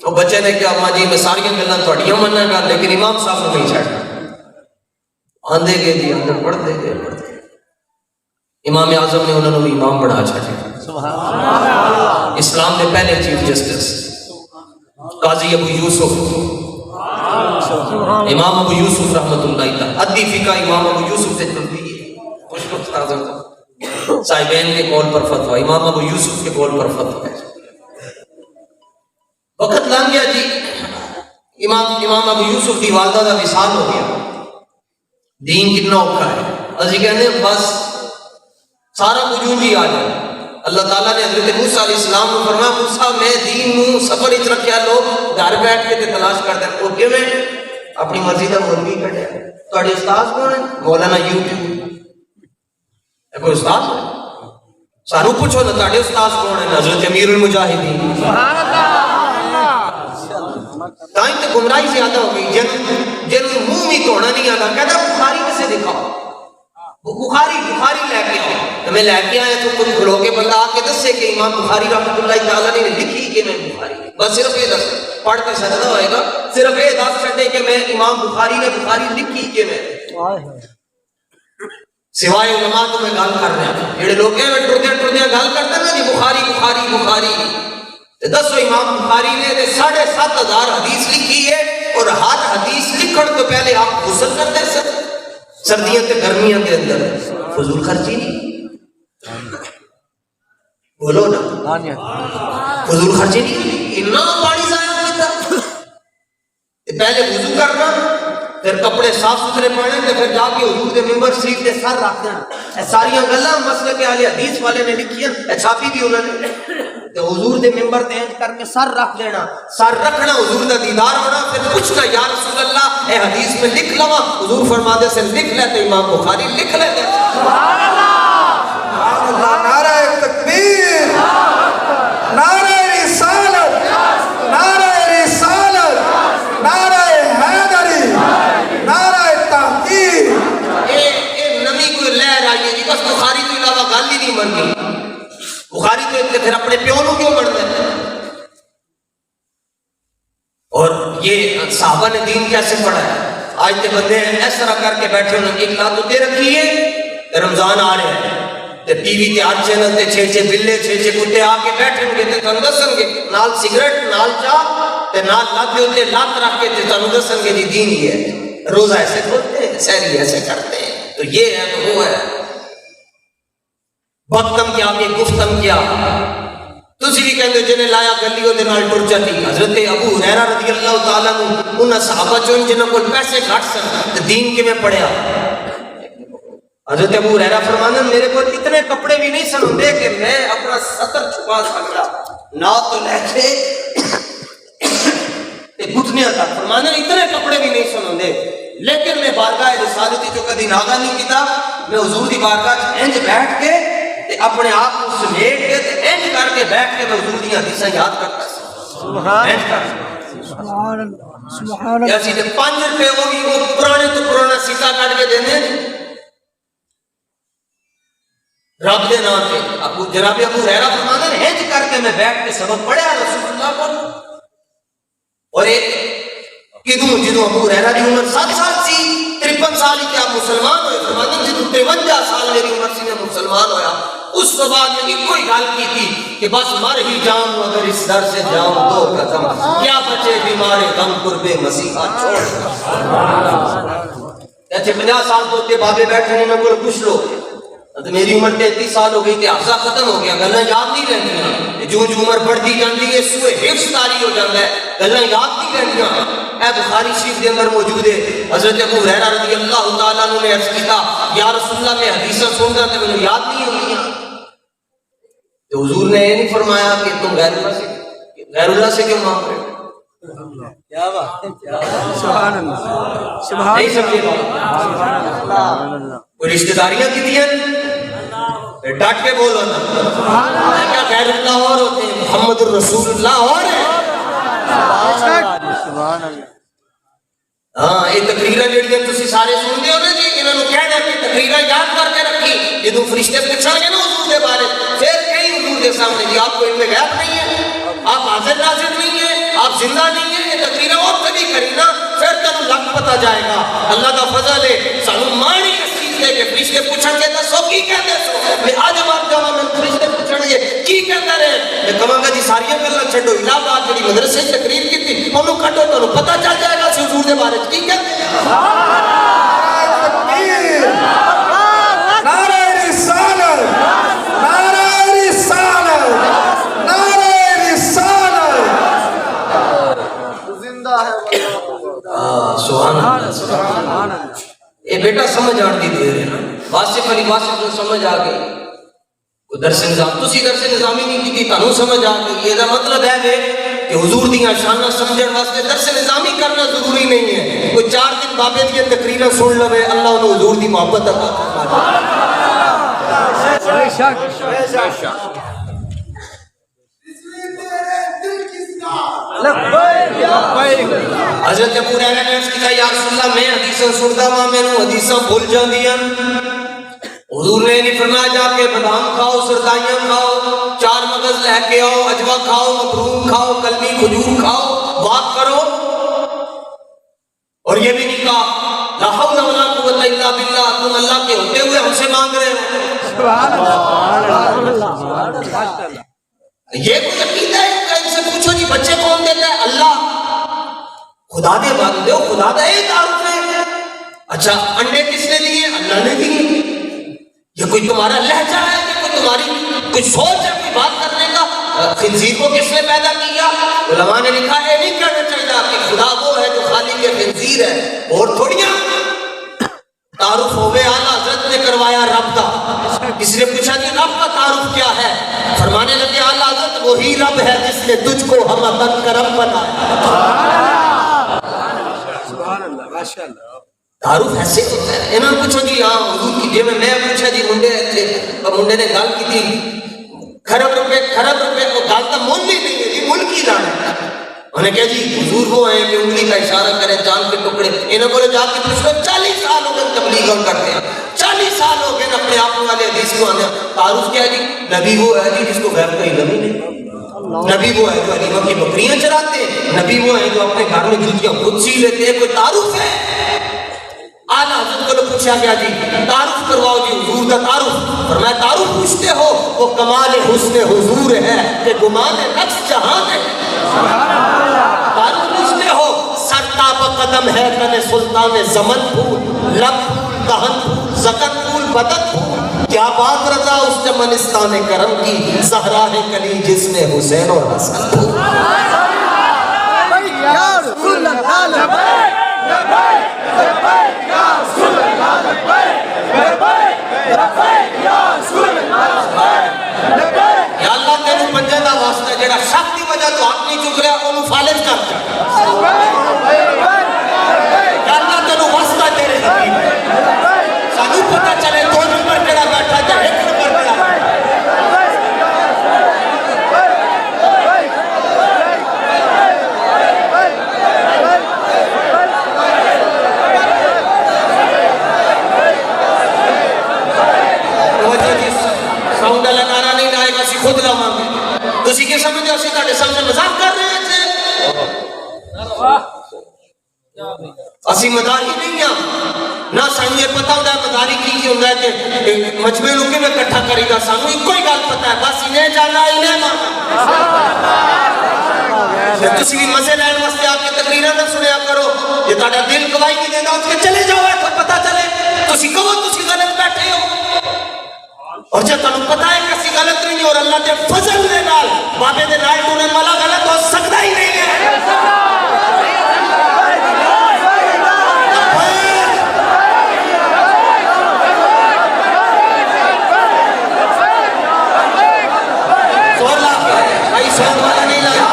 وہ بچے نے کہا ماں جی میں ساری گلاں تہاڈیاں مننا گا لیکن امام صاحب نے نہیں چھڑنا، آندے گئے جی اندر پڑھتے گئے پڑھتے، امام اعظم نے انہوں نے امام بنا چھڑیا، سبحان اللہ، اسلام دے پہلے چیف جسٹس قاضی ابو یوسف، امام ابو یوسف رحمت اللہ تعالی ادی فقہ امام ابو یوسف سے چلتی ہے، خوش استاد صاحبین کے قول پر فتویٰ، امام ابو یوسف کے قول پر فتویٰ۔ وقت لنگ گیا جی، امام ابو یوسف کی والدہ کا وصال ہو گیا، دین کتنا اوکھا ہے، اسی کہنے بس سارا وجود ہی آ جائے، اللہ تعالیٰ نے حضرت موسیٰ علیہ السلام کو فرمایا موسیٰ میں دین نو سفر اچ رکھیا، لوگ گھر بیٹھ کے تلاش کرتے ہیں، وہ کیوں میں اپنی مرضی کا مولوی کٹیا، تہاڈے استاد کون ہے؟ مولانا یوٹیوب، کوئی استاد ہے؟ سانو پوچھو نا تہاڈے استاد کون ہے؟ حضرت امیر المجاہدین، تائیں تے گمراہی زیادہ ہو گئی، جن منہ بھی دھونا نہیں آتا، کہتا بخاری کسے دکھاؤ، بخاری لے کے آؤ، تو میں لے کے آیا تو کوئی کھلو کے بندہ آ کے دسے کہ امام بخاری رحمۃ اللہ تعالیٰ نے لکھی کہ میں بخاری، بس صرف یہ دس پڑھ کے سجدہ ہوئے گا، صرف یہ دس چھڑے کہ میں امام بخاری نے بخاری لکھی کہ میں، سوائے علماء تو میں گل کر رہا ہوں، جڑے لوگ ہیں ٹردیاں گل کرتے ہیں نا جی بخاری، دسو امام بخاری نے 7,500 حدیث لکھی ہے، اور ہر حدیث لکھن تو پہلے آپ غسل کرتے ہیں سردیاں تے گرمیاں کے اندر، فضول خرچی نہیں، بولو نا فضول خرچی نہیں، اتنا پانی ضائع کیتا، پہلے وضو کرنا، پھر کپڑے صاف ستھرے پہنے، پھر جا کے حضور دے ممبر شریف دے سر رکھ دینا، اے ساریاں گلاں مسلک اہل حدیث والے نے لکھیاں، اے چھاپی بھی انہوں نے، تے حضور دے ممبر تے انج کر کے سر رکھ دینا، سر رکھنا حضور دا دیدار ہونا، پھر پوچھنا یا رسول اللہ اے حدیث میں لکھ لواں، حضور فرماتے سے لکھ لیتے، امام بخاری لکھ لیتے، سبحان اللہ، نعرہ تکبیر، نعرہ رسالت، نعرہ رسالت، نعرہ حیدری، نعرہ تحقیق، پھر اپنے پیو نو کیوں بڑھتا ہے؟ اور یہ صحابہ نے دین کیسے پڑھا ہے؟ آج تے بندے اس طرح کر کے بیٹھے ہوئے ایک لات تے رکھی ہے، رمضان آ رہے ہیں تے ٹی وی تے ہر چینل تے 6 بلے 6 کتے آ کے بیٹھے گے تے تانوں دسن گے نال سگریٹ نال چاہ تے نال لات دے تے لات رکھ کے تے تانوں دسن گے جی دین ہی ہے، روزہ ایسے کھولتے ہیں، سحری ایسے کرتے ہیں، تو یہ ہے تو وہ ہے۔ وقتم کیا کہ گفتم کیا تسی بھی کہندے جنہیں لایا گلیوں دے نال ٹر جاتی۔ حضرت ابو ہریرہ رضی اللہ تعالیٰ عنہ انہاں صحابہ چوں جنہاں کول پیسے گھٹ سن تے دین کیویں پڑھیا؟ حضرت ابو ہریرہ فرماندے میرے کو اتنے کپڑے بھی نہیں سن ہوندے کہ میں اپنا سطر چھپا سکتا نہ تو لے کے گھٹنیاں تک، فرماندے اتنے کپڑے بھی نہیں سن ہوندے، لیکن میں بارگاہ رسالت جو کدی ناغا نہیں کیتا، میں حضور دی بارگاہ انج بیٹھ کے تے اپنے آپ کو سمیٹ کے تے انج کر کے بیٹھ کے میں حضور دی حدیثاں یاد کرتا سی۔ سبحان اللہ ایسی تے 5 روپے وہ بھی وہ پرانے تو پرانا سکہ کٹ کے دینے رب دے نام پہ۔ جناب ابو ہریرہ فرماتے ہیں انج کر کے میں بیٹھ کے سبق پڑھیا رسول اللہ کو، اور ایک کدوں جدوں ابو ہریرہ دی عمر 7 سال سی 53 سال ہی کیا مسلمان ہوئے، فرماتے ہیں جدوں 53 سال میری عمر سی میں مسلمان ہویا، اس کے بعد میں کوئی گل کی تھی کہ بس مر ہی جاؤں اگر اس در سے جاؤں دو قدم، کیا بچے بیمار غم قرب مسیحا چھوڑ۔ ایسے 50 سال تو تے بابے بیٹھے ہیں میں کو پوچھ لو، میری عمر 33 سال ہو گئی تھی، حافظہ ختم ہو گیا، گلاں یاد نہیں رہندیاں، جو عمر بڑھتی جاندی ہے سوئے حفظ طاری ہو جاتا ہے، گلاں یاد نہیں رہندیاں۔ اے بخاری شریف کے اندر موجود ہے، حضرت ابو ہریرہ رضی اللہ تعالیٰ عنہ نے عرض کیا یا رسول اللہ میں حدیثاں سنتا تھا مجھے یاد نہیں ہوگی، تو حضور نے یہ نہیں فرمایا کہ تم غیر اللہ سے کیوں مانگ رہے ہو؟ کیا بات ہے، سبحان اللہ، سبحان نہیں سمجھے بات؟ کوئی رشتہ داریاں کی دیا ڈٹ کے بولو نا، کیا غیر اللہ اور ہوتے ہیں، محمد الرسول اللہ اور ہے۔ سبحان اللہ۔ ہاں یہ تقریریں جڑیاں تسی سارے سنتے ہو نا جی، انہوں نے کہنا کہ تقریریں یاد کر کے رکھی، جدوں فرشتے پوچھیں گے نا حضور کے بارے پھر کئی حضور کے سامنے جی آپ کو علم غیب نہیں ہے، آپ حاضر ناظر نہیں ہیں، آپ زندہ نہیں ہیں، یہ تقریریں اور کبھی کری نا پھر تمہیں لگ پتا جائے گا۔ اللہ کا فضل ہے سانو مانی اس چیز دے کہ فرشتے پوچھیں گے دسو کی کہتے سو، میں آج مار جاواں میں فرشتے پوچھیں گے کی کہتے رہے، میں کہاں گا جی ساریاں گلاں چھڈو، الہ آباد جڑی مدرسے تقریر کیتی انہوں کٹو تو پتہ چل جائے گا سی حضور دے بارے کی کہتے ہیں۔ نعرہ رسالت، نعرہ رسالت، نعرہ رسالت، زندہ ہے سبحان اللہ۔ یہ بیٹا سمجھ آن دی دیر ہے نا، واسف علی واسف کو سمجھ آ گئی، درس نظام تسی درس نظامی نہیں کی تانوں سمجھ آ گئی، یہ مطلب ہے کہ حضور دیاں شاناں سمجھن واسطے درس نظامی کرنا ضروری نہیں ہے، کوئی 4 دن بابے دی تقریراں سن لوے اللہ انہوں حضور دی محبت عطا فرما دے۔ بے شک بے شک۔ حضرت ابو ہریرہ نے عرض کیا یا رسول اللہ میں حدیثاں سندا ہاں مینوں حدیثاں بھول جاندیاں، حضور نے نہیں فرمایا جا کے بادام کھاؤ سردائیاں کھاؤ 4 مغز لے کے آؤ اجوا کھاؤ مبروم کھاؤ کلمی کھجور کھاؤ بات کرو، اور یہ بھی نہیں کہا لا حول ولا قوت الا باللہ تم اللہ کے ہوتے ہوئے ہم سے مانگ رہے ہو۔ سبحان اللہ، سبحان اللہ، ماشاءاللہ۔ یہ کوئی عقیدہ ہے کہ ان سے پوچھو جی بچے کون دیتا ہے؟ اللہ۔ خدا دے بندے ہو، خدا دا ایک تعارف ہے۔ اچھا انڈے کس نے دیے؟ اللہ نے دیے۔ یہ کوئی تمہارا لہجہ ہے کہ کوئی تمہاری کوئی سوچ ہے کوئی بات کرنے کا؟ خنزیر کو کس نے پیدا کیا؟ علماء نے لکھا ہے نہیں کہنا چاہیے کہ خدا وہ ہے جو خالق خنزیر ہے، اور تھوڑیاں تعارف ہوئے اعلیٰ حضرت نے کروایا رب کا۔ کسی نے پوچھا کہ رب کا تعارف کیا ہے؟ فرمانے لگے اعلیٰ حضرت وہی رب ہے جس نے تجھ کو ہم بن کرم بنایا۔ سبحان اللہ، ماشاءاللہ۔ تعارف ایسے ہوتا ہے، انہوں نے پوچھو جی ہاں حضور کی جی میں پوچھا جی منڈے تھے اور منڈے نے گل کی تھی خرب روپے کو گل کا مول ہی نہیں ہے جی، ملک ہی لانا ہے۔ انہوں نے کہا جی حضور وہ ہیں کہ انگلی کا اشارہ کریں جان کے ٹکڑے پڑے انہوں کو جا کے پوچھو 40 سال ہو گئے تبلیغ ہم کرتے ہیں 40 سال ہو گئے اپنے آپ والے حدیث کو آنے تعارف کیا جی نبی وہ ہے جی جس کو غیب کا علم ہی نہیں نبی وہ ہے جو حلیمہ کی بکریاں چراتے ہیں نبی وہ ہے جو اپنے گھر میں جوتیاں خود سی لیتے ہیں کوئی تعارف ہے آج حضرت کو پوچھا گیا جی تعارف کرواؤ جی حضور کا تعارف فرمایا تعارف پوچھتے ہو وہ کمال حسن حضور ہے کہ گمان نقص جہاں ہے تعارف پوچھتے ہو سرتاب قدم ہے کن سلطان زمن پھول لب پھول دہن پھول زکت پھول بدت پھول کیا بات رضا اس چمنستان کرم کی زہرا ہے کلی جس میں حسین اور حسن پھول یا رسول اللہ لبیک لبیک لبیک یا رسول اللہ لبیک لبیک لبیک یا رسول اللہ لبیک یا اللہ تیرے بندے دا واسطہ جڑا شک دی وجہ تو حق نہیں چک رہا انہوں فالج کر دیا یا اللہ تیرے واسطہ تیرے حبیب سانو پتہ چلے 2 نمبر جڑا بیٹھا جا 1 نمبر جڑا ساؤنڈ والا نعرہ نہیں لائے گا اسی خود لاواں گے تسی کی سمجھو اسی تہاڈے سامنے مذاق کر رہے تھے اسی مداری نہیں ہیں نہ سانو یہ پتہ ہوتا ہے مداری کی ہوتا ہے کہ مجمع لوگ میں اکٹھا کرے گا سانو ایک کوئی گل پتہ ہے بس انہیں جانا انہیں مانا تسی بھی مزے لین واسطے آپ کی تقریراں نہ سنیا کرو یہ تہاڈا دل گواہی نہیں دیندا اٹھ کے چلے جاؤ تو پتہ چلے تسی کہو تسی غلط بیٹھے ہو اور جب تنوں پتا ہے کہ اسی غلط نہیں اور اللہ کے فضل دے نال بابے دے نال تو نے مالا غلط ہو سکتا ہی نہیں ہے سوال بھائی سوال والا نہیں لایا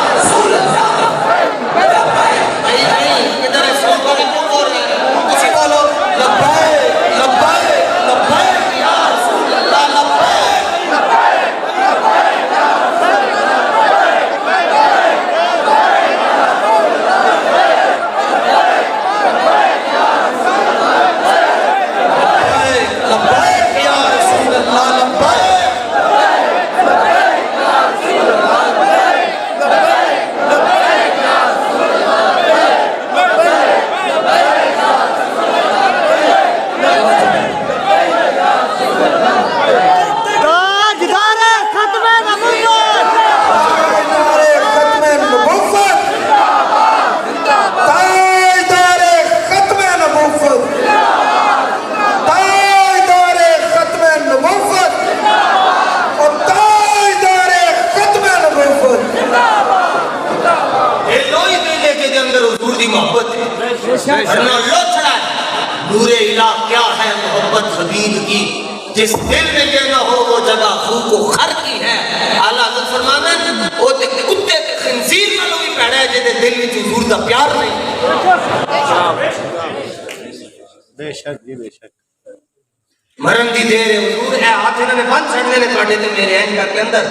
نہیں ادھر ہے سوال والا کیوں بول رہے ہیں کسی بولو لبیک لبیک لبیک یا رسول اللہ لبیک لبیک یا رسول اللہ لبیک تاجدار ختم نبوت تاجدار ختم نبوت تاجدار ختم نبوت اور تاجدار ختم نبوت یہ لوئی دے کے دے اندر حضور دی محبت ہے ورنہ لو چھڑا ہے نور الہ کیا ہے محبت حبیب کی جس دل میں یہ نہ ہو وہ جگہ خو کو خر کی ہے اعلیٰ حضرت فرمانا ہے وہ تے کتے تے خنزیر نہ لوئی پیڑا ہے جیدے دل میں حضور دا پیار نہیں بے شک جی بے شک مرن دی دیر ہے حضور اے ہاتھ انہوں نے بند چھڑنے نے کاٹے تھے میرے این کر کے اندر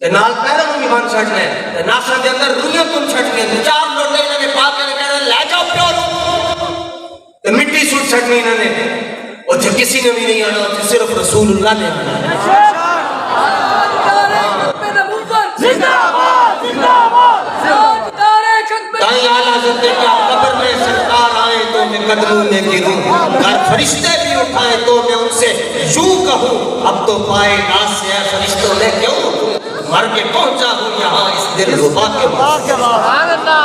تے نال پیروں میں بھی بند چھڑنے تے ناسا دے اندر رویاں تم چھڑنے 4 لوٹے انہوں نے پاک کے کہہ رہے لے جاؤ پیو تے مٹی سوٹ چھڑنی انہوں نے اور جو کسی نے بھی نہیں آنا جو صرف رسول اللہ نے آنا تائیں آلہ حضرت کہ آپ قبر میں سرکار آئیں تو میں قدموں میں گروں اگر فرشتے بھی اٹھائیں تو میں ان سے یوں کہوں اب تو پائے ناز سے ہے فرشتوں میں کیوں مر کے پہنچا ہوں یہاں اس دل ربا کے بعد سبحان اللہ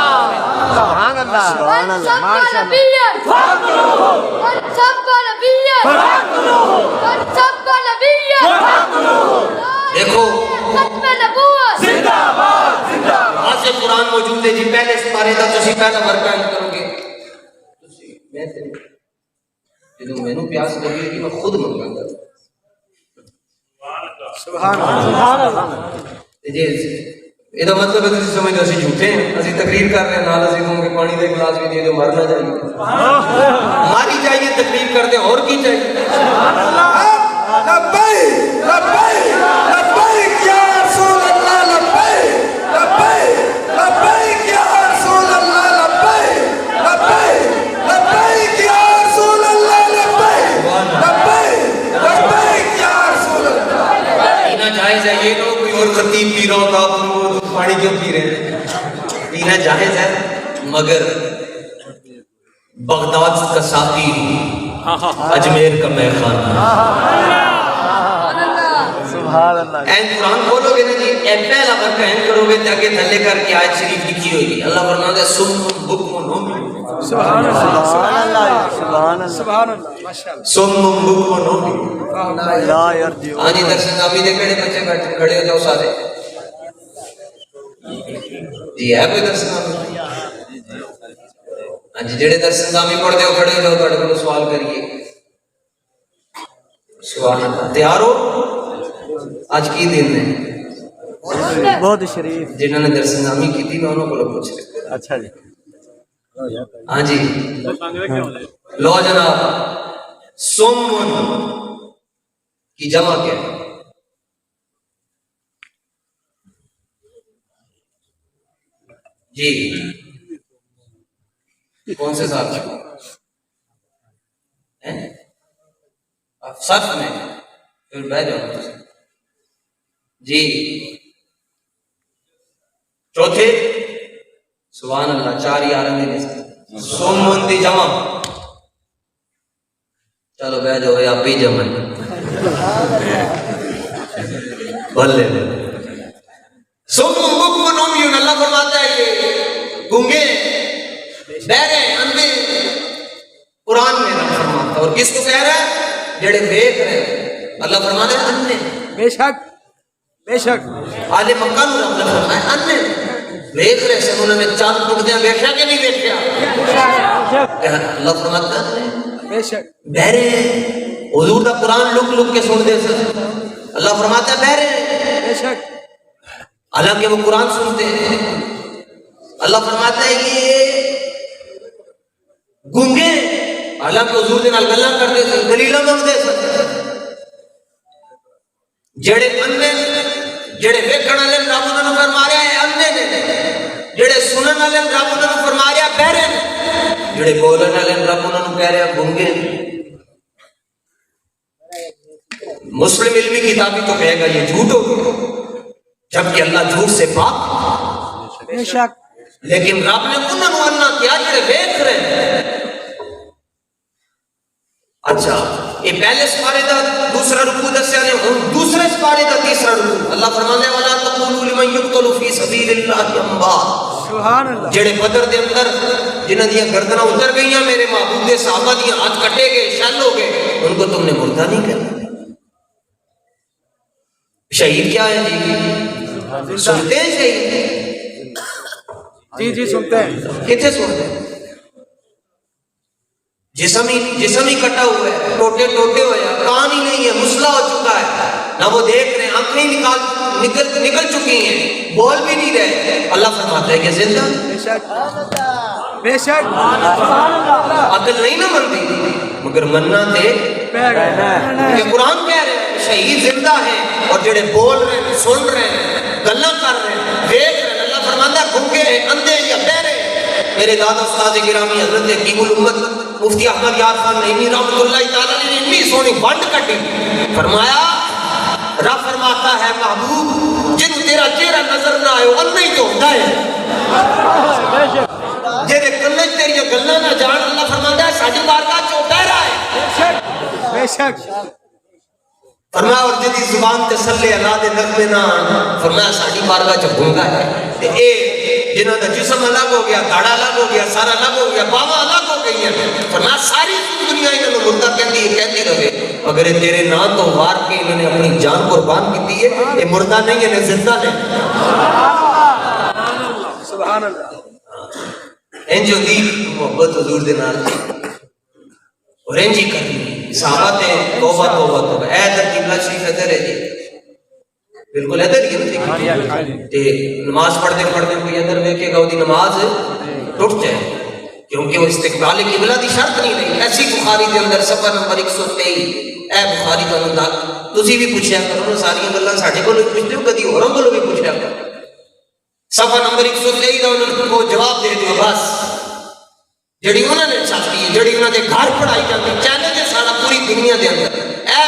سبحان اللہ سبحان اللہ ماشاءاللہ دیکھو آج سے قرآن موجود ہے جی پہلے سپارے دا تسی پہلا ورکہ کرو گے میں تے جدوں مینوں پیاس لگے گی میں خود منگاں گا سبحان اللہ جی یہ مطلب ہے کہ سمجھ اسی جھوٹے ہیں اسی تقریر کر رہے ہیں نال اسی کہوں کہ پانی دے گلاس بھی دے دو مرنا چاہیے ہماری چاہیے تقریر کر دیں اور کی چاہیے لبیک لبیک لبیک یا رسول اللہ لبیک لبیک لبیک یا رسول اللہ لبیک لبیک سنی پیروں کا پانی کیوں پی رہے ہیں؟ پینا جائز ہے، مگر بغداد کا ساقی اجمیر کا میخانہ. سبحان اللہ. این قرآن کھولو گے نا جی، اے پہلا ورقہ این کرو گے تو آگے تھلے کر کے آیت شریف لکھی ہوگی. اللہ فرماتا ہے سم بکم عمی. سبحان اللہ. سبحان اللہ. سم بکم عمی. لا یرجعون. ہاں جی درس نظامی دے کڑے بچے بیٹھے کھڑے ہو جاؤ سارے. جی ہے کوئی درس نظامی؟ ہاں جی جڑے درس نظامی پڑھ دے ہو کھڑے ہو جاؤ، تھوڑے کو سوال کریے. سبحان اللہ. تیار ہو؟ آج کی دن ہے بہت شریف. جنہوں نے درس نظامی کی تھی میں انہوں کو پوچھ رہے. اچھا جی. ہاں جی لو جناب، سومن کی جمع کیا ہے؟ جی کون سے ساتھ صرف میں پھر بہ جاؤ جی. چوتھے سبحان اللہ 4 11 سومن دی جمع. چلو بہ جاؤ آپ ہی جمع بھلے. سومن بکمن عمیون، اللہ فرماتا ہے یہ گونگے بہرے اندھے قرآن میں رب فرماتا ہے. اور کس کو کہہ رہا ہے؟ جڑے دیکھ رہے ہیں. اللہ فرماتا ہے اندھے. بے شک بے شک. آل مکہ نو رب نے فرمایا اندھے دیکھ رہے سے انہوں نے چاند ٹکدیاں دیکھا کہ نہیں دیکھا؟ اللہ فرماتا ہے بے شک. بہرے حضور دا قرآن لک لک کے سن دے سن. اللہ فرماتا ہے بہرے بے شک. حالانکہ وہ قرآن سنتے ہیں. اللہ فرماتا ہے یہ گونگے حالانکہ حضور دے نال گلاں کرتے تھے، دلیلاں منگتے تھے. جڑے اندھے جڑے ویکھن والے رب انہاں نوں فرمایا ہے اندھے نے، جڑے سنن والے رب انہاں نوں فرمایا بہرے نے، جڑے بولن والے رب انہاں نوں کہہ رہا گونگے. مسلم علمی کتابی تو کہے گا یہ جھوٹ ہو گیا، جبکہ اللہ جھوٹ سے پاک. بے شک. لیکن رب نے انہوں نے انا کیا جڑے دیکھ رہے ہیں. اچھا یہ پہلے سپارے دا دوسرا رکوع دسیا نے، ہن دوسرے سپارے دا تیسرا رکوع. اللہ فرمانے والا تقولوا لمن يقتل في سبيل الله اموات. سبحان اللہ. جڑے بدر دے اندر جنہاں دیاں گردناں اتر گئیاں میرے محبوب دے صحابہ دیاں ہاتھ کٹے گئے شل ہو گئے، ان کو تم نے مردہ نہیں کہا. شہید کیا ہے جی؟ سنتے ہیں شہید؟ جی جی سنتے ہیں. کتنے سنتے ہیں؟ جسم ہی کٹا ہوا ہے، ٹوٹے ٹوٹے ہوئے ہیں، کان ہی نہیں ہے، مسلح ہو چکا ہے، نہ وہ دیکھ رہے ہیں، آنکھیں ہی نکل چکی ہیں، بول بھی نہیں رہے. اللہ فرماتا ہے کہ زندہ. بے شک بے شک. عقل نہیں نہ منتی مگر مننا تھے کہ قرآن کہہ رہے ہیں شہید زندہ ہیں، اور جڑے بول رہے ہیں، سن رہے ہیں، گلاں کر رہے ہیں، دیکھ رہے ہیں. اللہ فرماتا ہے گھنگے ہیں، اندھے یا بہرے. میرے دادا استاد گرامی حضرت حکیم الامت مفتی احمد یار خان نعیمی رحمۃ اللہ تعالیٰ نے اتنی سونی ونڈ کٹی. فرمایا رب فرماتا ہے محبوب جن تیرا چہرہ نظر نہ آئے وہ اندھا ہی تو ہوتا ہے، جیرے کلے تیری گلاں نہ جان. اللہ فرماتا ہے ساڈی بارگاہ چ بہرا ہے. بے شک. فرمایا اور جدی زبان تے صلی اللہ دے نغمے نہ فرمایا ساڈی بارگاہ چ گونگا ہے. تے اے جنہاں دا جسم الگ ہو گیا، داڑا الگ ہو گیا، سارا الگ ہو گیا، باواں الگ ہو گئی ہیں، فرمایا ساری دنیا انہاں نوں مردہ کہندی رہے، مگر تیرے نام تو وار کے انہوں نے اپنی جان قربان کی ہے. یہ مردہ نہیں ہے، زندہ ہے. سبحان اللہ. انجو دی محبت حضور دے نال اور انجی کرنی صحابہ تے توبہ توبہ توبہ. اے در قبلہ شریف ادھر ہے جی، بالکل ادھر ہی ہے تے نماز پڑھتے پڑھتے کوئی ادھر ویکھے گا دی نماز ٹوٹ جائے، کیونکہ وہ استقبال قبلہ دی شرط نہیں رہی. ایسی بخاری دے اندر صفحہ نمبر 123 اے بخاری دا اندر تسی بھی پوچھیا کرو نا، ساری گلاں ساڈے کولوں پوچھتے ہو، کدی ہوروں کولوں بھی پوچھیا کرو. صفحہ نمبر 123 دا انہوں کو جواب دے دیو بس. جڑی انہوں نے چھاپی ہے، جڑی انہوں نے گھر پڑھائی جاتی چینل ہے سارا پوری دنیا دے اندر. اے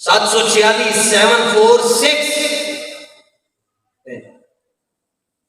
746।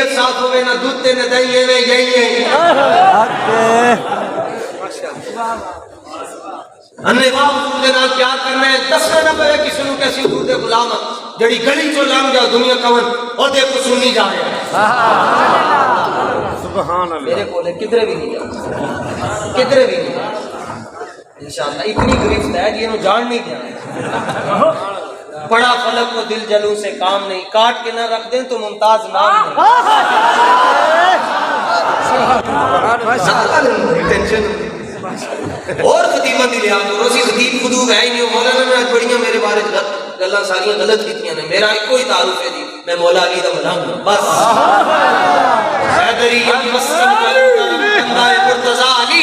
نیت صاف ہوئے نہ دوتے نہ دائیں میں یہی انہیں باپ حضور دے نال پیار کرنا ہے. دسنا نہ پڑے کسی نے کیسی حضور دے غلام جڑی گلی چو لنگ جا دنیا کون اور دیکھو سنی جا رہے ہیں. سبحان اللہ. میرے کولے کدھر بھی نہیں جاتا, کدھر بھی نہیں جاتا انشاءاللہ. اتنی گرفت ہے کہ یہ جان نہیں دیا. بڑا فلک کو دل جلوں سے کام نہیں, کاٹ کے نہ رکھ دیں تو ممتاز نام نہیں. اور خطیبہ دی لحاظ کرو, اسی خطیب خدوب ہے ہی نہیں. مولانا نے آج بڑیاں میرے بارے گلاں ساریاں غلط کیتیاں نے. میرا ایک کوئی تعارف ہے جی, میں مولا علی دا ملنگ ہوں بس. حیدری مسلم بندہ مرتضیٰ علی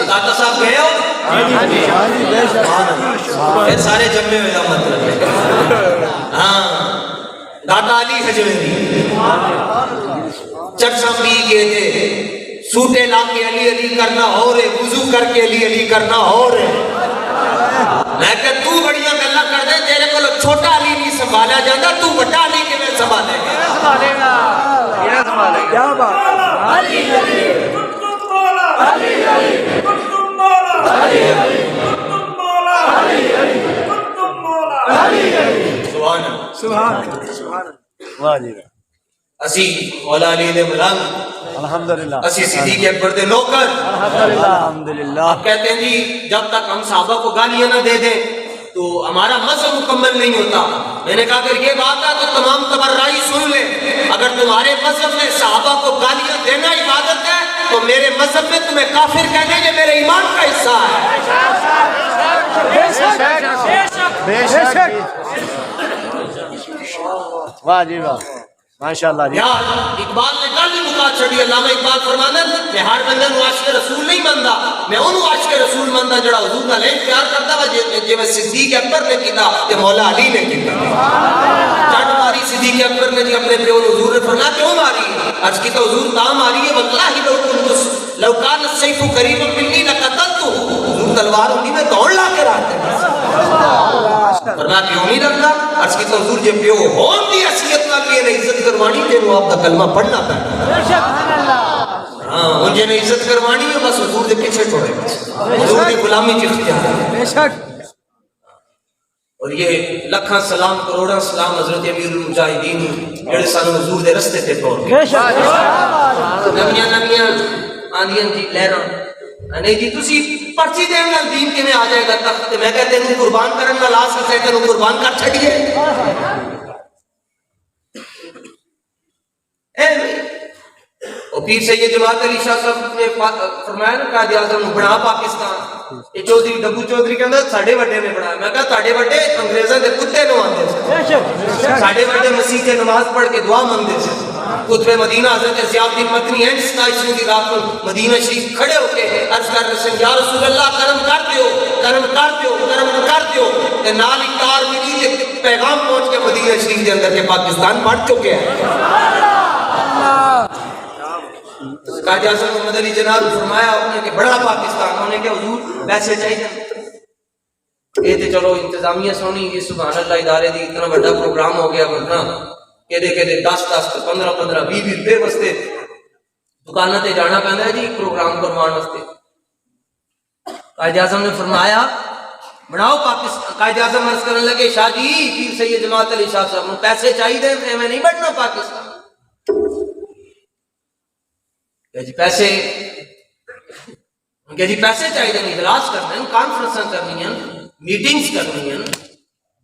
داتا صاحب گئے ہو پھر سارے جمعے ہوئے کا مطلب ہے. ہاں داتا علی حجویری چرچا پی گئے تھے, سوٹے لا کے علی علی کرنا ہو رہے, وضو کر کے علی علی کرنا ہو رہے. میں کہ تو بڑیاں گلاں کر دے, تیرے کو چھوٹا علی نہیں سنبھالا جاتا, تو بڑا علی کے میں سنبھالے گا. کیا بات. علی علی تم مولا, علی علی تم مولا, علی علی تم مولا, علی علی تم مولا, علی علی. سبحان اللہ سبحان سبحان. واہ جی اسی مولا علی دے ملنگ, الحمدللہ. اسی صدیق اکبر دے نوکر. الحمدللہ الحمدللہ. آپ کہتے ہیں جی جب تک ہم صحابہ کو گالیاں نہ دے دیں تو ہمارا مذہب مکمل نہیں ہوتا. میں نے کہا اگر یہ بات ہے تو تمام تبررائی سن لیں. اگر تمہارے مذہب میں صحابہ کو گالیاں دینا عبادت ہے تو میرے مذہب میں تمہیں کافر کہنے یہ میرے ایمان کا حصہ ہے. بے شک. واہ جی واہ, ماشاءاللہ جی. یار اقبال نے گل ہی مکا چھڑی. علامہ اقبال فرمانے میں ہر بندے نو عاشق رسول نہیں مندا, میں انہوں عاشق رسول مندا جڑا حضور نال پیار کردا وا. جے میں صدیق اکبر نے کیتا تے مولا علی نے کیتا. چٹ ماری صدیق اکبر نے جی اپنے پیو حضور نے فرمایا کیوں ماری؟ آج کی تو حضور تا ماری ہے واللہ لو کان السیف قریبا منی لقتلت. حضور تلوار ہوندی میں دوڑ لا کے رکھتے. فرمایا کیوں نہیں رکھتا؟ آج کی تو حضور جے پیو ہون دی حیثیت نال بھی نے عزت کروانی تے نو آپ دا کلمہ پڑھنا پڑتا. ہاں مجھے نے عزت کروانی ہے بس حضور دے پیچھے چھوڑے, حضور دی غلامی چ اختیار ہے. بے شک. اور یہ لکھاں سلام کروڑاں سلام حضرت امیر المجاہدین جڑے سانو حضور دے رستے تے توڑ گئے. بے شک. نویاں نویاں آندیاں جی لہراں نہیں جی تسی پرچی دین نال دین کیویں آ جائے گا تخت تے. میں کہتے ہیں قربان کرن نال آ سکتے تینوں قربان کر چھڈیے. اور پیر سید جماعت علی شاہ صاحب نے فرمایا نا قائد اعظم بنا پاکستان. یہ چودھری ڈبو چودھری کہندا ساڈے وڈے نے بنایا. میں کہا تہاڈے وڈے انگریزاں دے کتے نو آندے سے, ساڈے وڈے مسیح تے نماز پڑھ کے دعا منگدے سے. قطب مدینہ حضرت ضیاء الدین مدنی اینڈ 27 دی رات کو مدینہ شریف کھڑے ہو کے عرض کر رہے ہیں یا رسول اللہ کرم کر دیو, کرم کر دیو, کرم کر دیو. تے نال ہی کار ملی تے پیغام پہنچ کے مدینہ شریف دے اندر کہ پاکستان بڑھ چکے ہیں. قائد اعظم محمد علی جناح نے فرمایا انہوں نے کہ بڑا پاکستان. انہوں نے کہ حضور پیسے چاہیے. یہ تے چلو انتظامیہ سونی یہ سبحان اللہ ادارے دی اتنا بڑا پروگرام ہو گیا. ورنہ کہ 10 15 20 روپے واسطے دکانوں تے جانا پہنتا ہے جی پروگرام کروانے واسطے. قائد اعظم نے فرمایا بناؤ پاکستان. قائد اعظم عرض کرنے لگے شاہ جی پیر سید جماعت علی شاہ صاحب پیسے چاہیے, میں نہیں بڑھنا پاکستان. جی پیسے کہ جی پیسے چاہیے نہیں, اجلاس کرنے ہیں, کانفرنساں کرنی ہیں, میٹنگز کرنی ہیں,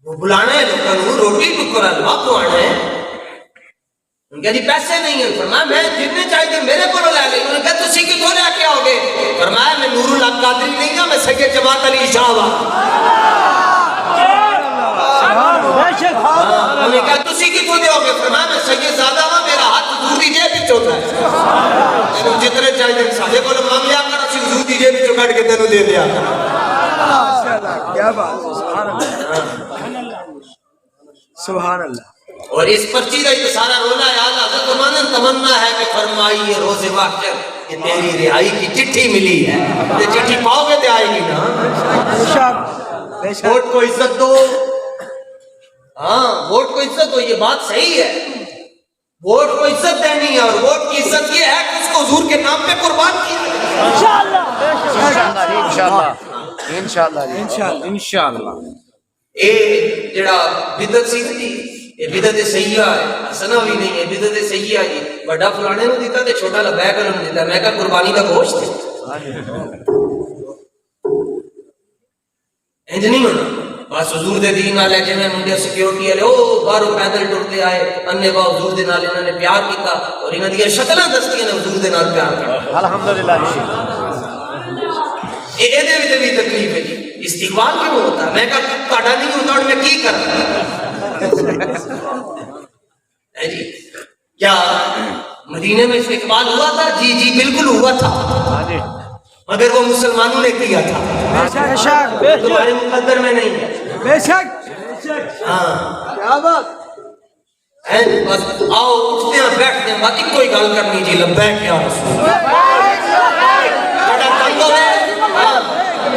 وہ بلانا ہے لوگوں, روٹی ٹکر حلوہ کھوانا ہے. ان کے جی پیسے نہیں ہیں. فرمایا میں جتنے چاہیے میرے کو لے لیں. انہوں نے کہا تسی کتوں لے کے آؤ گے؟ فرمایا میں نور اللہ قادری نہیں ہوں, میں سید جماعت علی شاہ ہوں. انہوں نے کہا تسی کتوں دے ہو گے؟ فرمایا میں سید زادہ ہوں, میرا ہاتھ حضور دی جیب وچ ہوتا ہے. جتنے چاہیے سارے کو مانگ لیا کر, اسی حضور دی جیب وچوں کٹ کے تینوں دے دیا کر. کیا بات. سبحان اللہ سبحان اللہ. اور اس پرچی کا سارا رولا ہے. حضرت عمر نے تمنا ہے کہ فرمائیے روز محشر کہ تیری رہائی کی چٹھی ملی ہے، یہ چٹھی پاؤ گے تو آئے گی نا۔ ووٹ کو عزت دو، ہاں ووٹ کو عزت دو، یہ بات صحیح ہے، ووٹ کو عزت دینی ہے، اور ووٹ کی عزت یہ ہے کہ اس کو حضور کے نام پہ قربان کیا انشاءاللہ اے جڑا بدعت سی تھی، یہ بدعت سیئہ ہے، حسنہ بھی نہیں ہے، بدعت سیئہ جی، بڑا فلانے نو دیتا تے چھوٹا لبیک نو دیتا، میں کہا قربانی دا گوشت ہے، انج نہیں ہونا۔ بس حضور دے دین والے جویں منڈے سیکیورٹی والے او باہروں پیدل ٹرتے آئے، انے با حضور دے نال انہاں نے پیار کیتا، اور انہاں دی شکلاں دستیاں نے حضور دے نال پیار کیتا۔ الحمدللہ یہ بھی تکلیف ہے جی، استقبال کیوں ہوتا ہے؟ میں کہا تہاڈا نہیں ہوتا اور میں کی کرتا ہے جی؟ کیا مدینے میں استقبال ہوا تھا؟ جی جی بالکل ہوا تھا، مگر وہ مسلمانوں نے کیا تھا، تمہارے مقدر میں نہیں ہے۔ بے شک ہاں کیا بات بس آؤ اٹھتے ہیں بیٹھتے ہیں، باقی کوئی گل کرنی جی، لبیک یا رسول جڑا تنگ ہوئے،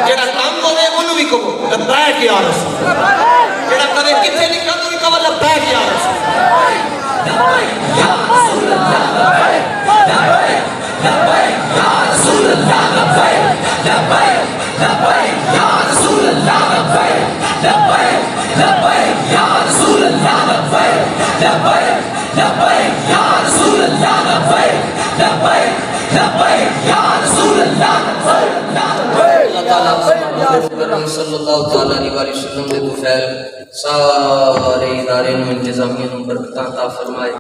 جڑا تنگ ہوئے انہوں بھی کہو لبیک یا رسول، جڑا کبھی کتنے لکھا تو بھی کہو لبیک یا رسول، صلی اللہ تعالیٰ علیہ وسلم دے تو خیر سارے ادارے انتظامیہ برکتاں عطا فرمائے۔